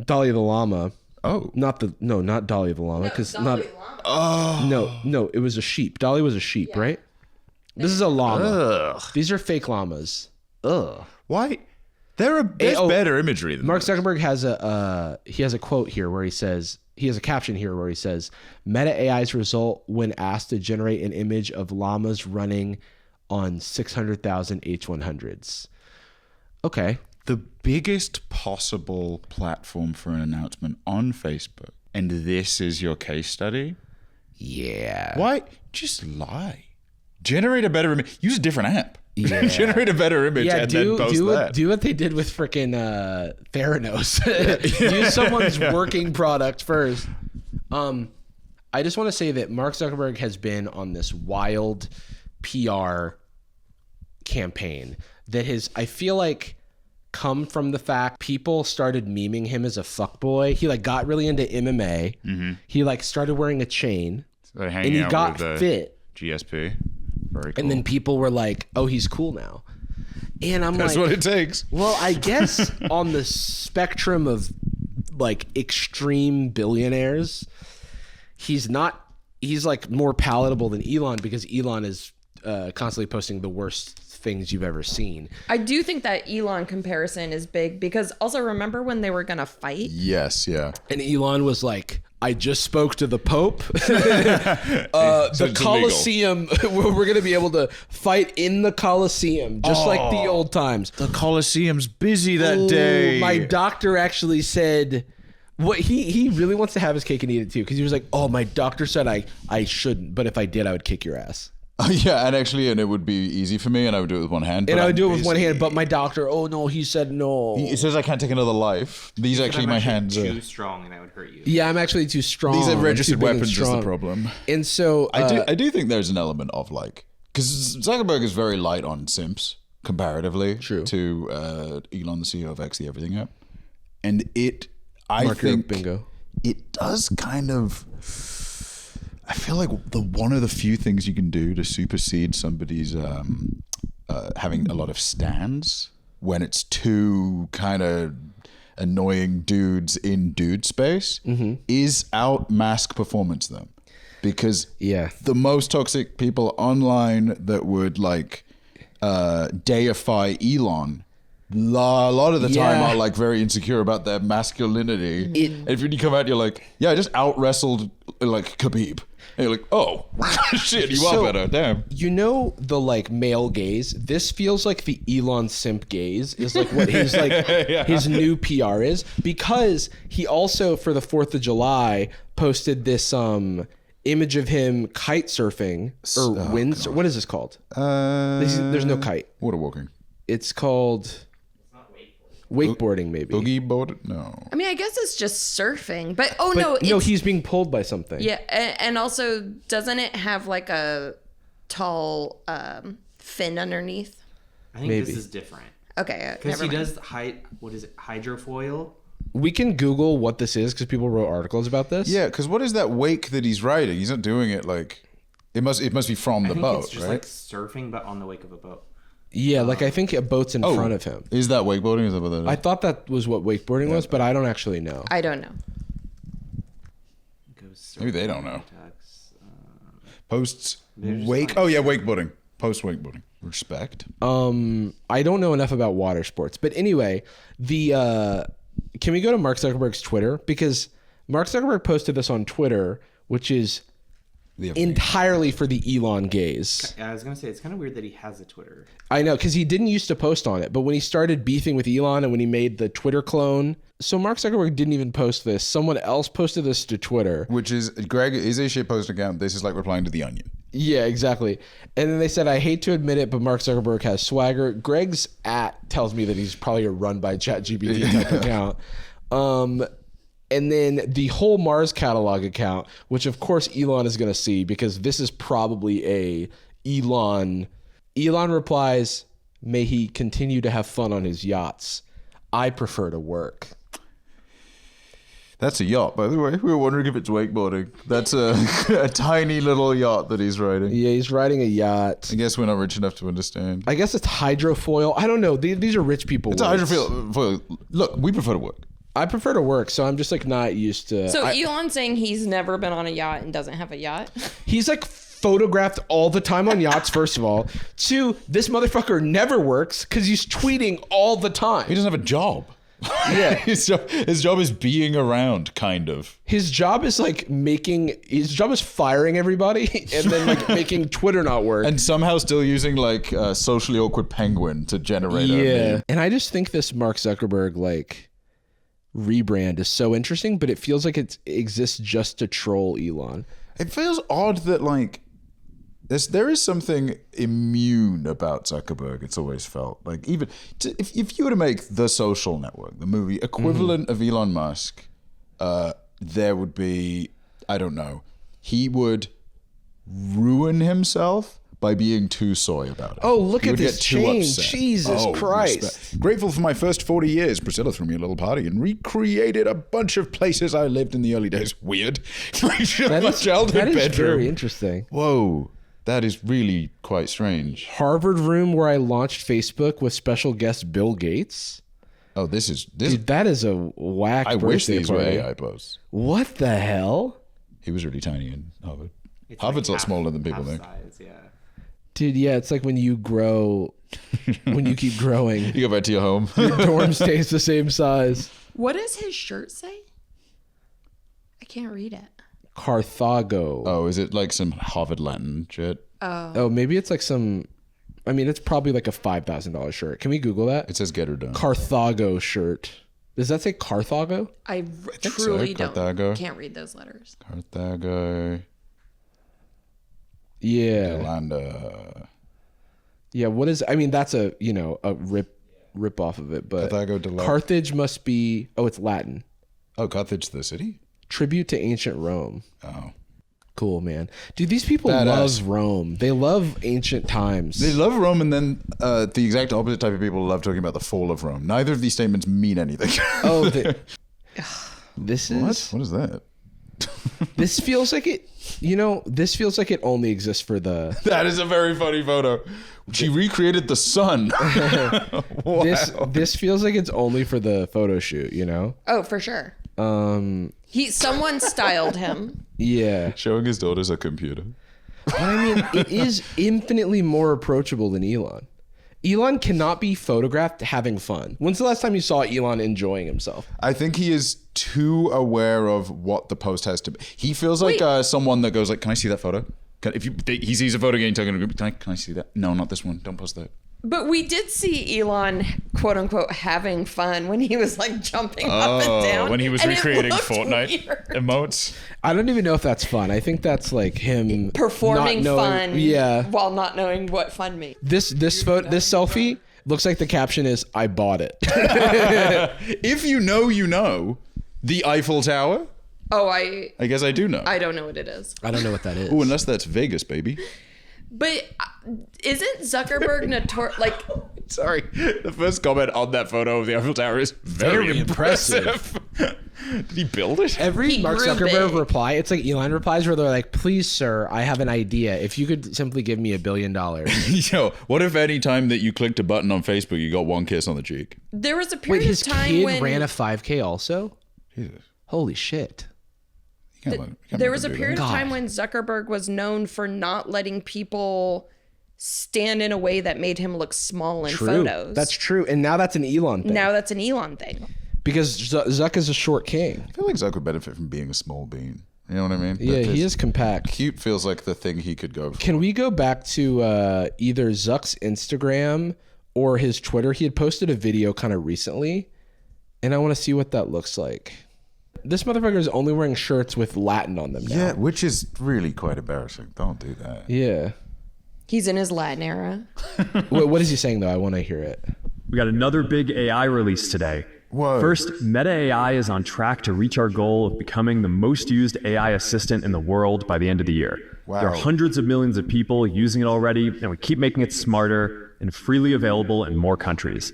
Speaker 1: Dolly the llama.
Speaker 2: Oh,
Speaker 1: not Dolly the llama, because no, it was a sheep. Dolly was a sheep, right? This is a llama. Ugh. These are fake llamas. Ugh.
Speaker 2: Why? There's better imagery than
Speaker 1: Mark
Speaker 2: this.
Speaker 1: Zuckerberg has a quote here where he has a caption here where he says, Meta AI's result when asked to generate an image of llamas running on 600,000 H100s. Okay.
Speaker 2: The biggest possible platform for an announcement on Facebook, and this is your case study?
Speaker 1: Yeah.
Speaker 2: Why? Just lie. Generate a better image. Use a different app.
Speaker 1: Yeah.
Speaker 2: Generate a better image and then post that.
Speaker 1: Do what they did with freaking Theranos. Use someone's working product first. I just want to say that Mark Zuckerberg has been on this wild PR campaign that I feel like, come from the fact people started memeing him as a fuckboy. He like got really into MMA. Mm-hmm. He like started wearing a chain, and he got fit.
Speaker 2: GSP, very cool.
Speaker 1: And then people were like, "Oh, he's cool now." And
Speaker 2: that's what it takes.
Speaker 1: Well, I guess on the spectrum of like extreme billionaires, he's not. He's like more palatable than Elon because Elon is constantly posting the worst things you've ever seen.
Speaker 3: I do think that Elon comparison is big because also remember when they were gonna fight?
Speaker 2: Yes, yeah.
Speaker 1: And Elon was like, I just spoke to the Pope. The Colosseum, we're going to be able to fight in the Colosseum, just like the old times.
Speaker 2: The Colosseum's busy that day.
Speaker 1: My doctor actually said, what he really wants to have his cake and eat it too, because he was like, oh, my doctor said I shouldn't, but if I did, I would kick your ass.
Speaker 2: Yeah, and it would be easy for me, and I would do it with one hand.
Speaker 1: And I would do it with one hand, but my doctor, oh no, he said no.
Speaker 2: He says I can't take another life. These actually my hands are
Speaker 4: too strong, and that would hurt you.
Speaker 1: Yeah, I'm actually too strong.
Speaker 2: These are registered weapons is the problem.
Speaker 1: And so
Speaker 2: I do think there's an element of like, because Zuckerberg is very light on simps comparatively to Elon, the CEO of X, the Everything app, and I think
Speaker 1: bingo.
Speaker 2: It does kind of. I feel like one of the few things you can do to supersede somebody's having a lot of stands when it's two kind of annoying dudes in dude space is out mask performance them. Because the most toxic people online that would like deify Elon a lot of the time are like very insecure about their masculinity. And if you come out, you're like, yeah, I just out wrestled like Khabib. you're like, oh, shit, you
Speaker 1: So-
Speaker 2: are better. Damn.
Speaker 1: You know the like male gaze. This feels like the Elon simp gaze is like what his like his new PR is, because he also for the 4th of July posted this image of him kite surfing or wind. What is this called? There's no kite.
Speaker 2: Water walking.
Speaker 1: It's called wakeboarding, maybe.
Speaker 2: Boogie board? No.
Speaker 3: I mean, I guess it's just surfing, but
Speaker 1: But
Speaker 3: no, it's,
Speaker 1: he's being pulled by something.
Speaker 3: yeah, and also doesn't it have like a tall fin underneath?
Speaker 4: I think
Speaker 1: Maybe.
Speaker 4: this is different.
Speaker 3: Okay,
Speaker 4: Because
Speaker 3: never
Speaker 4: he
Speaker 3: mind.
Speaker 4: does what is it? Hydrofoil.
Speaker 1: We can Google what this is because people wrote articles about this.
Speaker 2: Yeah, because what is that wake that he's riding? He's not doing it like... It must be from
Speaker 4: I
Speaker 2: the
Speaker 4: think
Speaker 2: boat,
Speaker 4: it's just
Speaker 2: right?
Speaker 4: like surfing, but on the wake of a boat.
Speaker 1: Yeah, like I think a boat's in front of him.
Speaker 2: Is that wakeboarding? Is that what that is?
Speaker 1: I thought that was what wakeboarding was, but I don't actually know.
Speaker 3: I don't know.
Speaker 2: Maybe they don't know.
Speaker 4: Contacts,
Speaker 2: Posts
Speaker 4: just
Speaker 2: wake...
Speaker 4: like-
Speaker 2: Oh, yeah, wakeboarding. Post wakeboarding. Respect.
Speaker 1: I don't know enough about water sports, but anyway, can we go to Mark Zuckerberg's Twitter, because Mark Zuckerberg posted this on Twitter, which is entirely for the Elon gaze.
Speaker 4: I was gonna say it's kind of weird that he has a Twitter.
Speaker 1: I know, because he didn't used to post on it, but when he started beefing with Elon and when he made the Twitter clone, so Mark Zuckerberg didn't even post this. Someone else posted this to Twitter.
Speaker 2: Which is, Greg is a shitpost account. This is like replying to The Onion.
Speaker 1: Yeah, exactly. And then they said, I hate to admit it, but Mark Zuckerberg has swagger. Greg's tells me that he's probably a run by ChatGPT type account. And then the whole Mars catalog account, which of course Elon is going to see, because this is probably a Elon. Elon replies, may he continue to have fun on his yachts. I prefer to work.
Speaker 2: That's a yacht, by the way. We were wondering if it's wakeboarding. That's a tiny little yacht that he's riding.
Speaker 1: Yeah, he's riding a yacht.
Speaker 2: I guess we're not rich enough to understand.
Speaker 1: I guess it's hydrofoil. I don't know. These are rich people.
Speaker 2: It's a hydrofoil. Look, we prefer to work.
Speaker 1: I prefer to work, so I'm just like not used to.
Speaker 3: So Elon's saying he's never been on a yacht and doesn't have a yacht.
Speaker 1: He's like photographed all the time on yachts, first of all. 2, this motherfucker never works because he's tweeting all the time.
Speaker 2: He doesn't have a job.
Speaker 1: Yeah.
Speaker 2: his job is being around, kind of.
Speaker 1: His job is firing everybody and then like making Twitter not work.
Speaker 2: And somehow still using like a socially awkward penguin to generate a meme.
Speaker 1: And I just think this Mark Zuckerberg like rebrand is so interesting, but it feels like it exists just to troll Elon.
Speaker 2: It feels odd that like there is something immune about Zuckerberg. It's always felt like, even if you were to make The Social Network, the movie equivalent of Elon Musk, there would be, I don't know, he would ruin himself by being too soy about it.
Speaker 1: Oh, look
Speaker 2: He
Speaker 1: at
Speaker 2: would
Speaker 1: this
Speaker 2: get too
Speaker 1: chain.
Speaker 2: upset.
Speaker 1: Jesus Christ.
Speaker 2: Respect. Grateful for my first 40 years. Priscilla threw me a little party and recreated a bunch of places I lived in the early days. Weird. My childhood
Speaker 1: that is
Speaker 2: bedroom.
Speaker 1: very interesting.
Speaker 2: Whoa. That is really quite strange.
Speaker 1: Harvard room where I launched Facebook with special guest Bill Gates.
Speaker 2: Oh, this.
Speaker 1: Dude, that is a whack
Speaker 2: I wish
Speaker 1: birthday
Speaker 2: these were
Speaker 1: party.
Speaker 2: AI posts.
Speaker 1: What the hell?
Speaker 2: He was really tiny in Harvard.
Speaker 4: It's
Speaker 2: Harvard's a lot
Speaker 4: half-
Speaker 2: smaller than people
Speaker 4: half
Speaker 2: think.
Speaker 4: size, yeah.
Speaker 1: Dude, yeah, it's like when you grow, when you keep growing,
Speaker 2: You go back to your home.
Speaker 1: your dorm stays the same size.
Speaker 3: What does his shirt say? I can't read it.
Speaker 1: Carthago.
Speaker 2: Oh, is it like some Harvard Latin shit?
Speaker 1: Oh, maybe it's like some. I mean, it's probably like a $5,000 shirt. Can we Google that?
Speaker 2: It says get her done.
Speaker 1: Carthago shirt. Does that say Carthago?
Speaker 3: I
Speaker 2: think
Speaker 3: truly
Speaker 2: so. Carthago.
Speaker 3: can't read those letters.
Speaker 2: Carthago.
Speaker 1: Yeah.
Speaker 2: Yolanda.
Speaker 1: Yeah. What is? I mean, that's a a rip off of it, but
Speaker 2: Carthago Deluxe.
Speaker 1: Carthage must be. Oh, it's Latin.
Speaker 2: Oh, Carthage, the city?
Speaker 1: Tribute to ancient Rome.
Speaker 2: Oh.
Speaker 1: Cool, man. Dude, these people
Speaker 2: Badass.
Speaker 1: love Rome. They love ancient times.
Speaker 2: They love Rome, and then the exact opposite type of people love talking about the fall of Rome. Neither of these statements mean anything.
Speaker 1: Oh, this
Speaker 2: What?
Speaker 1: is.
Speaker 2: What is that?
Speaker 1: This feels like it. This feels like it only exists for the.
Speaker 2: That is a very funny photo. She recreated the sun. Wow.
Speaker 1: This feels like it's only for the photo shoot.
Speaker 3: Oh, for sure. Someone styled him.
Speaker 1: Yeah.
Speaker 2: Showing his daughters a computer.
Speaker 1: But I mean, it is infinitely more approachable than Elon. Elon cannot be photographed having fun. When's the last time you saw Elon enjoying himself?
Speaker 2: I think he is too aware of what the post has to be. He feels like someone that goes like, "Can I see that photo?" He sees a photo getting taken in a group, can I see that? No, not this one. Don't post that.
Speaker 3: But we did see Elon, quote unquote, having fun when he was like jumping up and down.
Speaker 2: When he was recreating Fortnite emotes.
Speaker 1: I don't even know if that's fun. I think that's like him
Speaker 3: performing
Speaker 1: not knowing,
Speaker 3: fun while not knowing what fun means.
Speaker 1: This selfie looks like the caption is, "I bought it."
Speaker 2: If you know, the Eiffel Tower.
Speaker 3: Oh, I
Speaker 2: guess I do know.
Speaker 3: I don't know what it is.
Speaker 1: I don't know what that is.
Speaker 2: Oh, unless that's Vegas, baby.
Speaker 3: But isn't Zuckerberg like?
Speaker 2: Sorry, the first comment on that photo of the Eiffel Tower is very impressive. Did he build it?
Speaker 1: Every Mark Zuckerberg reply, it's like Elon replies where they're like, "Please, sir, I have an idea. If you could simply give me $1 billion."
Speaker 2: Yo, what if any time that you clicked a button on Facebook, you got one kiss on the cheek?
Speaker 3: There was a period
Speaker 1: his
Speaker 3: of time
Speaker 1: kid
Speaker 3: when
Speaker 1: ran a 5K also.
Speaker 2: Jesus.
Speaker 1: Holy shit.
Speaker 3: There was a period of time when Zuckerberg was known for not letting people stand in a way that made him look small in photos.
Speaker 1: That's true. And now that's an Elon thing.
Speaker 3: Now that's an Elon thing.
Speaker 1: Because Zuck is a short king.
Speaker 2: I feel like Zuck would benefit from being a small bean. You know what I mean?
Speaker 1: Yeah, he is compact.
Speaker 2: Cute feels like the thing he could go for.
Speaker 1: Can we go back to either Zuck's Instagram or his Twitter? He had posted a video kind of recently, and I want to see what that looks like. This motherfucker is only wearing shirts with Latin on them now.
Speaker 2: Yeah, which is really quite embarrassing. Don't do that.
Speaker 1: Yeah.
Speaker 3: He's in his Latin era.
Speaker 1: What is he saying, though? I want to hear it.
Speaker 10: We got another big AI release today.
Speaker 2: Whoa.
Speaker 10: First, Meta AI is on track to reach our goal of becoming the most used AI assistant in the world by the end of the year.
Speaker 2: Wow.
Speaker 10: There are hundreds of millions of people using it already, and we keep making it smarter and freely available in more countries.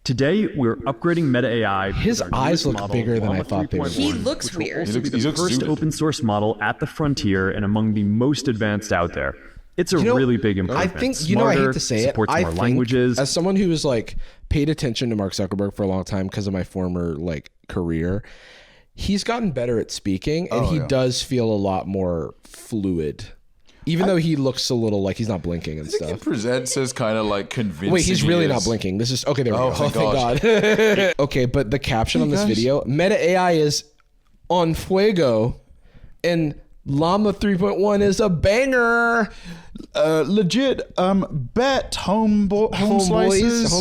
Speaker 10: Today, we're upgrading Meta AI.
Speaker 1: His eyes look bigger than I thought they would.
Speaker 3: He looks weird.
Speaker 10: He looks the first open source model at the frontier and among the most advanced out there. It's a really big improvement.
Speaker 1: I think, I hate to say it,
Speaker 10: supports
Speaker 1: I
Speaker 10: more
Speaker 1: think,
Speaker 10: languages.
Speaker 1: as someone who has like paid attention to Mark Zuckerberg for a long time because of my former like career, he's gotten better at speaking, and he does feel a lot more fluid. Even though he looks a little like he's not blinking and stuff.
Speaker 2: He presents as kind of like convincing.
Speaker 1: Wait, he's really not blinking. This is okay. There we go.
Speaker 2: Thank
Speaker 1: God. Okay, but the caption on this video: Meta AI is on fuego, and Llama 3.1 is a banger.
Speaker 2: Legit. Bet home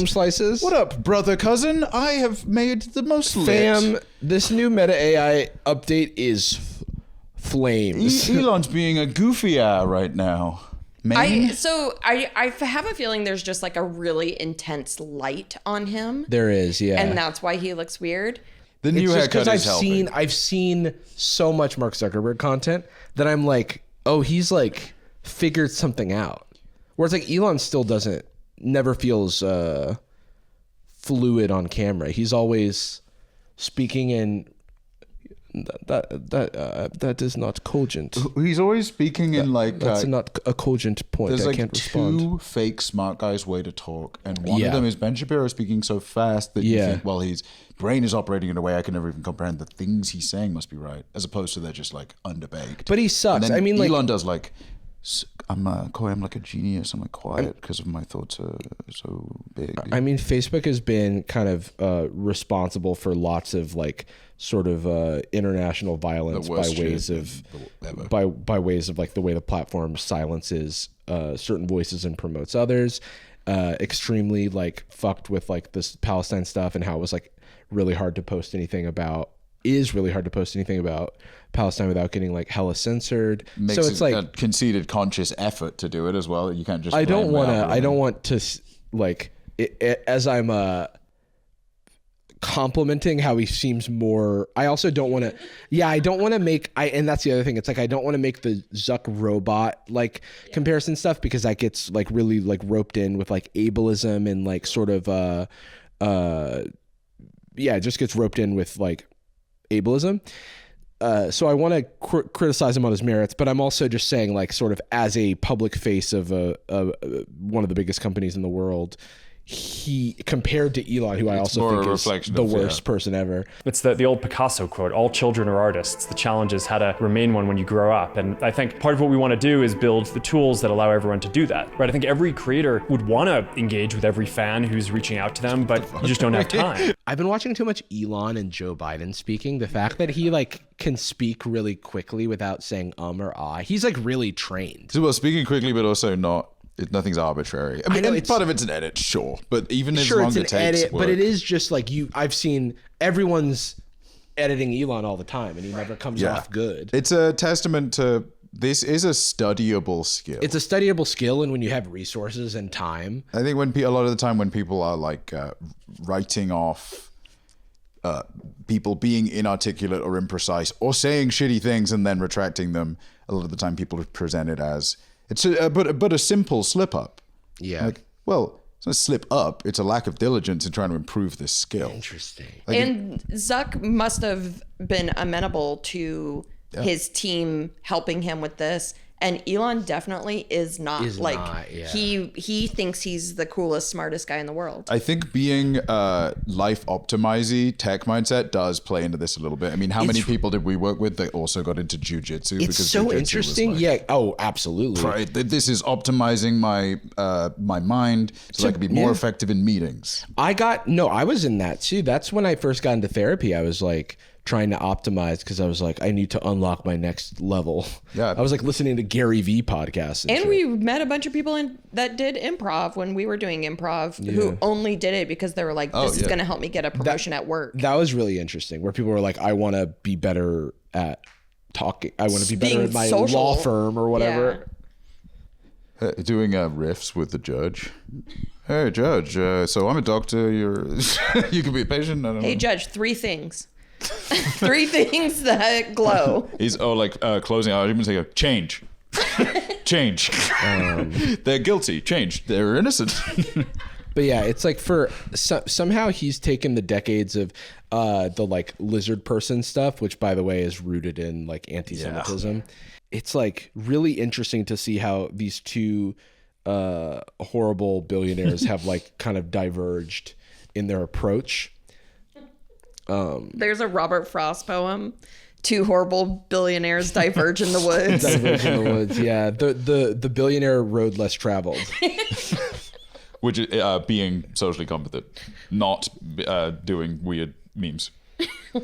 Speaker 2: slices.
Speaker 1: What
Speaker 2: up, brother cousin? I have made the most lit.
Speaker 1: Fam, this new Meta AI update is flames.
Speaker 2: Elon's being a goofy right now. Man.
Speaker 3: I have a feeling there's just like a really intense light on him.
Speaker 1: There is, yeah.
Speaker 3: And that's why he looks weird.
Speaker 2: The new haircut is helping.
Speaker 1: I've seen so much Mark Zuckerberg content that I'm like, oh, he's like figured something out. Whereas like Elon still never feels fluid on camera. He's always speaking in that is not cogent.
Speaker 2: He's always speaking in like
Speaker 1: that's not a cogent point.
Speaker 2: There's
Speaker 1: I
Speaker 2: like
Speaker 1: can't respond.
Speaker 2: two fake smart guys way to talk, and one of them is Ben Shapiro speaking so fast that you think, well, his brain is operating in a way I can never even comprehend. The things he's saying must be right, as opposed to they're just like underbaked.
Speaker 1: But he sucks. I mean,
Speaker 2: Elon does like, I'm like a genius. I'm like quiet because of my thoughts are so big.
Speaker 1: I mean, Facebook has been kind of responsible for lots of like sort of international violence by ways of like the way the platform silences certain voices and promotes others. Extremely like fucked with like this Palestine stuff and how it was like really hard to post anything about Palestine without getting like hella censored.
Speaker 2: Makes
Speaker 1: so it's like
Speaker 2: a conceded conscious effort to do it as well. You can't just.
Speaker 1: I don't want to like as I'm complimenting how he seems more. I also don't want to. Yeah, I don't want to make. And that's the other thing. It's like I don't want to make the Zuck robot like comparison stuff because that gets like really like roped in with like ableism and like sort of it just gets roped in with like ableism. So I want to criticize him on his merits, but I'm also just saying like sort of as a public face of one of the biggest companies in the world, he compared to Elon, who I also
Speaker 2: more
Speaker 1: think
Speaker 2: a
Speaker 1: is
Speaker 2: reflection
Speaker 1: the
Speaker 2: of,
Speaker 1: worst person ever.
Speaker 10: It's the old Picasso quote, all children are artists. The challenge is how to remain one when you grow up. And I think part of what we want to do is build the tools that allow everyone to do that, right? I think every creator would want to engage with every fan who's reaching out to them, but you just don't have time.
Speaker 1: I've been watching too much Elon and Joe Biden speaking. The fact that he like can speak really quickly without saying or ah, he's like really trained.
Speaker 2: So, well, speaking quickly, but also nothing's arbitrary. I mean,
Speaker 1: know,
Speaker 2: and part of it's an edit, sure, but even as
Speaker 1: Sure,
Speaker 2: long
Speaker 1: it's
Speaker 2: as
Speaker 1: an
Speaker 2: it takes
Speaker 1: edit,
Speaker 2: work.
Speaker 1: but it is just like I've seen everyone's editing Elon all the time, and he never comes off good.
Speaker 2: It's a testament to this is a studyable skill.
Speaker 1: It's a studyable skill, and when you have resources and time,
Speaker 2: I think a lot of the time when people are like writing off people being inarticulate or imprecise or saying shitty things and then retracting them, a lot of the time people present it as but a simple slip up.
Speaker 1: Yeah.
Speaker 2: Like, well, it's not a slip up. It's a lack of diligence in trying to improve this skill.
Speaker 1: Interesting.
Speaker 2: Like
Speaker 3: and Zuck must have been amenable to his team helping him with this. And Elon definitely is not. He thinks he's the coolest, smartest guy in the world.
Speaker 2: I think being life optimizy tech mindset does play into this a little bit. I mean, how many people did we work with that also got into jujitsu?
Speaker 1: It's so interesting. Yeah. Oh, absolutely.
Speaker 2: Right. This is optimizing my my mind so I can be more effective in meetings.
Speaker 1: I was in that too. That's when I first got into therapy. I was like trying to optimize because I was like, I need to unlock my next level.
Speaker 2: Yeah.
Speaker 1: I was like listening to Gary V podcasts. And shit.
Speaker 3: We met a bunch of people that did improv when we were doing improv who only did it because they were like, this is going to help me get a promotion at work.
Speaker 1: That was really interesting, where people were like, I want to be better at talking. I want to be better at my law firm or whatever.
Speaker 2: Yeah. Doing riffs with the judge. Hey, judge. So I'm a doctor. You can be a patient. I don't know.
Speaker 3: Judge, 3 things. 3 things that glow.
Speaker 2: He's closing arguments. They go, change. Change. They're guilty. Change. They're innocent.
Speaker 1: But yeah, it's like somehow he's taken the decades of the like lizard person stuff, which by the way is rooted in like anti-Semitism. Yeah. It's like really interesting to see how these two horrible billionaires have like kind of diverged in their approach.
Speaker 3: There's a Robert Frost poem. 2 horrible billionaires diverge in the woods.
Speaker 1: Diverge in the woods, yeah. The billionaire road less traveled.
Speaker 2: Which is being socially competent, not doing weird memes.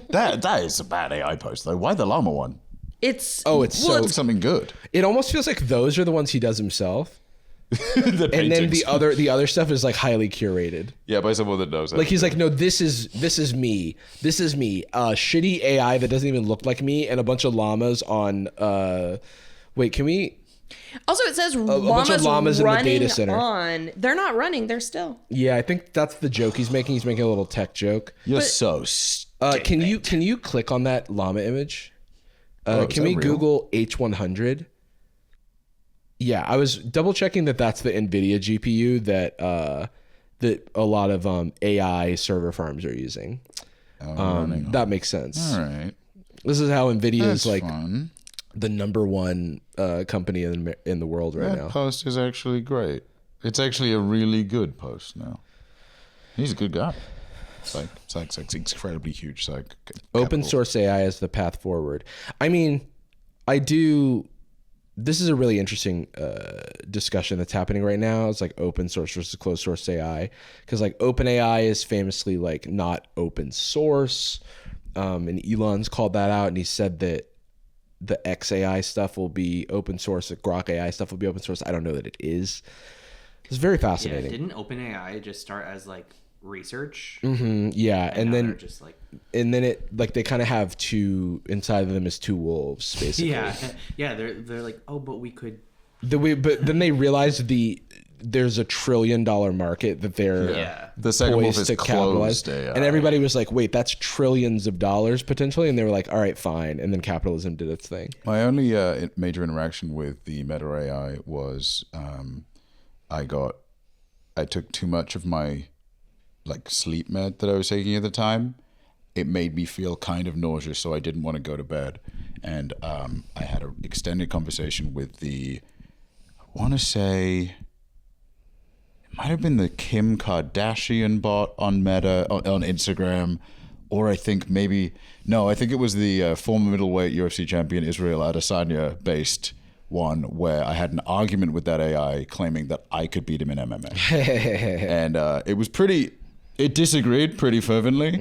Speaker 2: That is a bad AI post though. Why the llama one?
Speaker 3: It's
Speaker 2: something good.
Speaker 1: It almost feels like those are the ones he does himself.
Speaker 2: And
Speaker 1: then the other stuff is like highly curated.
Speaker 2: Yeah, by someone that knows.
Speaker 1: Like he's like, no, this is me. This is me. Shitty AI that doesn't even look like me, and a bunch of llamas on. Wait, can we?
Speaker 3: Also, it says
Speaker 1: llamas in the data center.
Speaker 3: They're not running. They're still.
Speaker 1: Yeah, I think that's the joke he's making. He's making a little tech joke.
Speaker 2: You're so stupid.
Speaker 1: Can you click on that llama image? Can we Google H100? Yeah, I was double checking that's the NVIDIA GPU that a lot of AI server farms are using. That makes sense.
Speaker 2: All right.
Speaker 1: This is how NVIDIA is like
Speaker 2: fun.
Speaker 1: The number one company in the world right now.
Speaker 2: That post is actually great. It's actually a really good post now. He's a good guy. It's incredibly huge.
Speaker 1: Open source AI is the path forward. I mean, this is a really interesting discussion that's happening right now. It's like open source versus closed source AI, because like OpenAI is famously like not open source, and Elon's called that out, and he said that the XAI stuff will be open source, the Grok AI stuff will be open source. I don't know that it is. It's very fascinating.
Speaker 4: Yeah, didn't OpenAI just start as like research?
Speaker 1: Mm-hmm, yeah, and then
Speaker 4: just like,
Speaker 1: and then it like they kind of have inside of them is 2 wolves basically.
Speaker 4: Yeah. They're like, oh, but we could.
Speaker 1: But then they realized there's $1 trillion market that they're
Speaker 2: the second wolf is
Speaker 1: to capitalize, and everybody was like, wait, that's trillions of dollars potentially, and they were like, all right, fine, and then capitalism did its thing.
Speaker 2: My only major interaction with the Meta AI was I took too much of my like sleep med that I was taking at the time. It made me feel kind of nauseous, so I didn't want to go to bed. And I had an extended conversation with I want to say, it might have been the Kim Kardashian bot on Meta on Instagram, or I think it was the former middleweight UFC champion Israel Adesanya based one where I had an argument with that AI claiming that I could beat him in MMA. And it disagreed pretty fervently.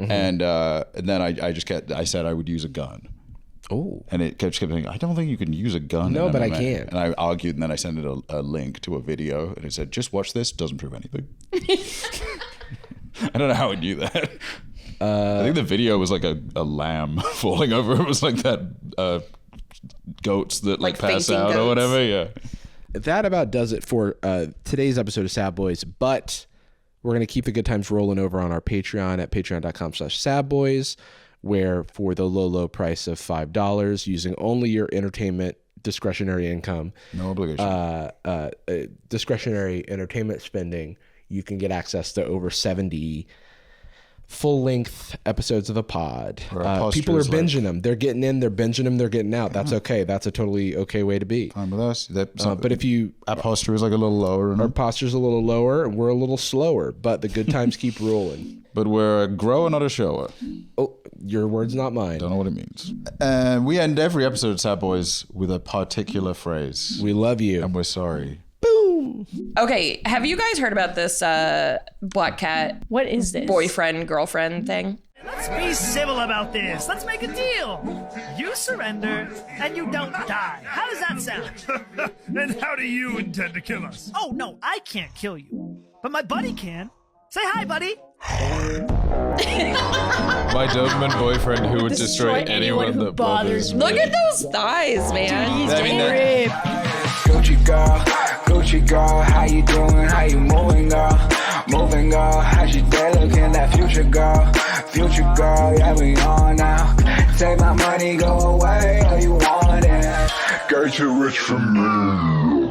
Speaker 2: And then I said I would use a gun.
Speaker 1: Oh.
Speaker 2: And it kept saying, I don't think you can use a gun.
Speaker 1: No,
Speaker 2: in
Speaker 1: but
Speaker 2: MMA.
Speaker 1: I can.
Speaker 2: And I argued, and then I sent it a link to a video, and it said, just watch this, doesn't prove anything. I don't know how it knew that. I think the video was like a lamb falling over. It was like that goats that like pass out goats. Or whatever. Yeah.
Speaker 1: That about does it for today's episode of Sad Boys, but we're going to keep the good times rolling over on our Patreon at patreon.com/sadboys, where for the low price of $5, using only your entertainment discretionary income,
Speaker 2: no obligation,
Speaker 1: discretionary entertainment spending, you can get access to over 70 full-length episodes of the pod. People are binging them. They're getting in, they're binging them, they're getting out. That's okay. That's a totally okay way to be.
Speaker 2: Fine with us.
Speaker 1: But if
Speaker 2: our posture is like a little lower.
Speaker 1: Our posture's a little lower, and we're a little slower, but the good times keep rolling.
Speaker 2: But we're a grower, not a shower.
Speaker 1: Oh, your words, not mine.
Speaker 2: Don't know what it means. We end every episode of Sad Boys with a particular phrase.
Speaker 1: We love you.
Speaker 2: And we're sorry.
Speaker 3: Boom. Okay, have you guys heard about this Black Cat?
Speaker 11: What is this?
Speaker 3: Boyfriend, girlfriend thing?
Speaker 12: Let's be civil about this. Let's make a deal. You surrender, and you don't die. How does that sound?
Speaker 13: And how do you intend to kill us?
Speaker 12: Oh, no, I can't kill you. But my buddy can. Say hi, buddy.
Speaker 2: My Doberman boyfriend who would destroy anyone that bothers me.
Speaker 3: Look at those thighs, man.
Speaker 14: Gucci girl, how you doing? How you moving, girl? Moving, girl. How's your day looking? That future girl, yeah, we on now. Take my money, go away, all you want it.
Speaker 15: Get you rich from me.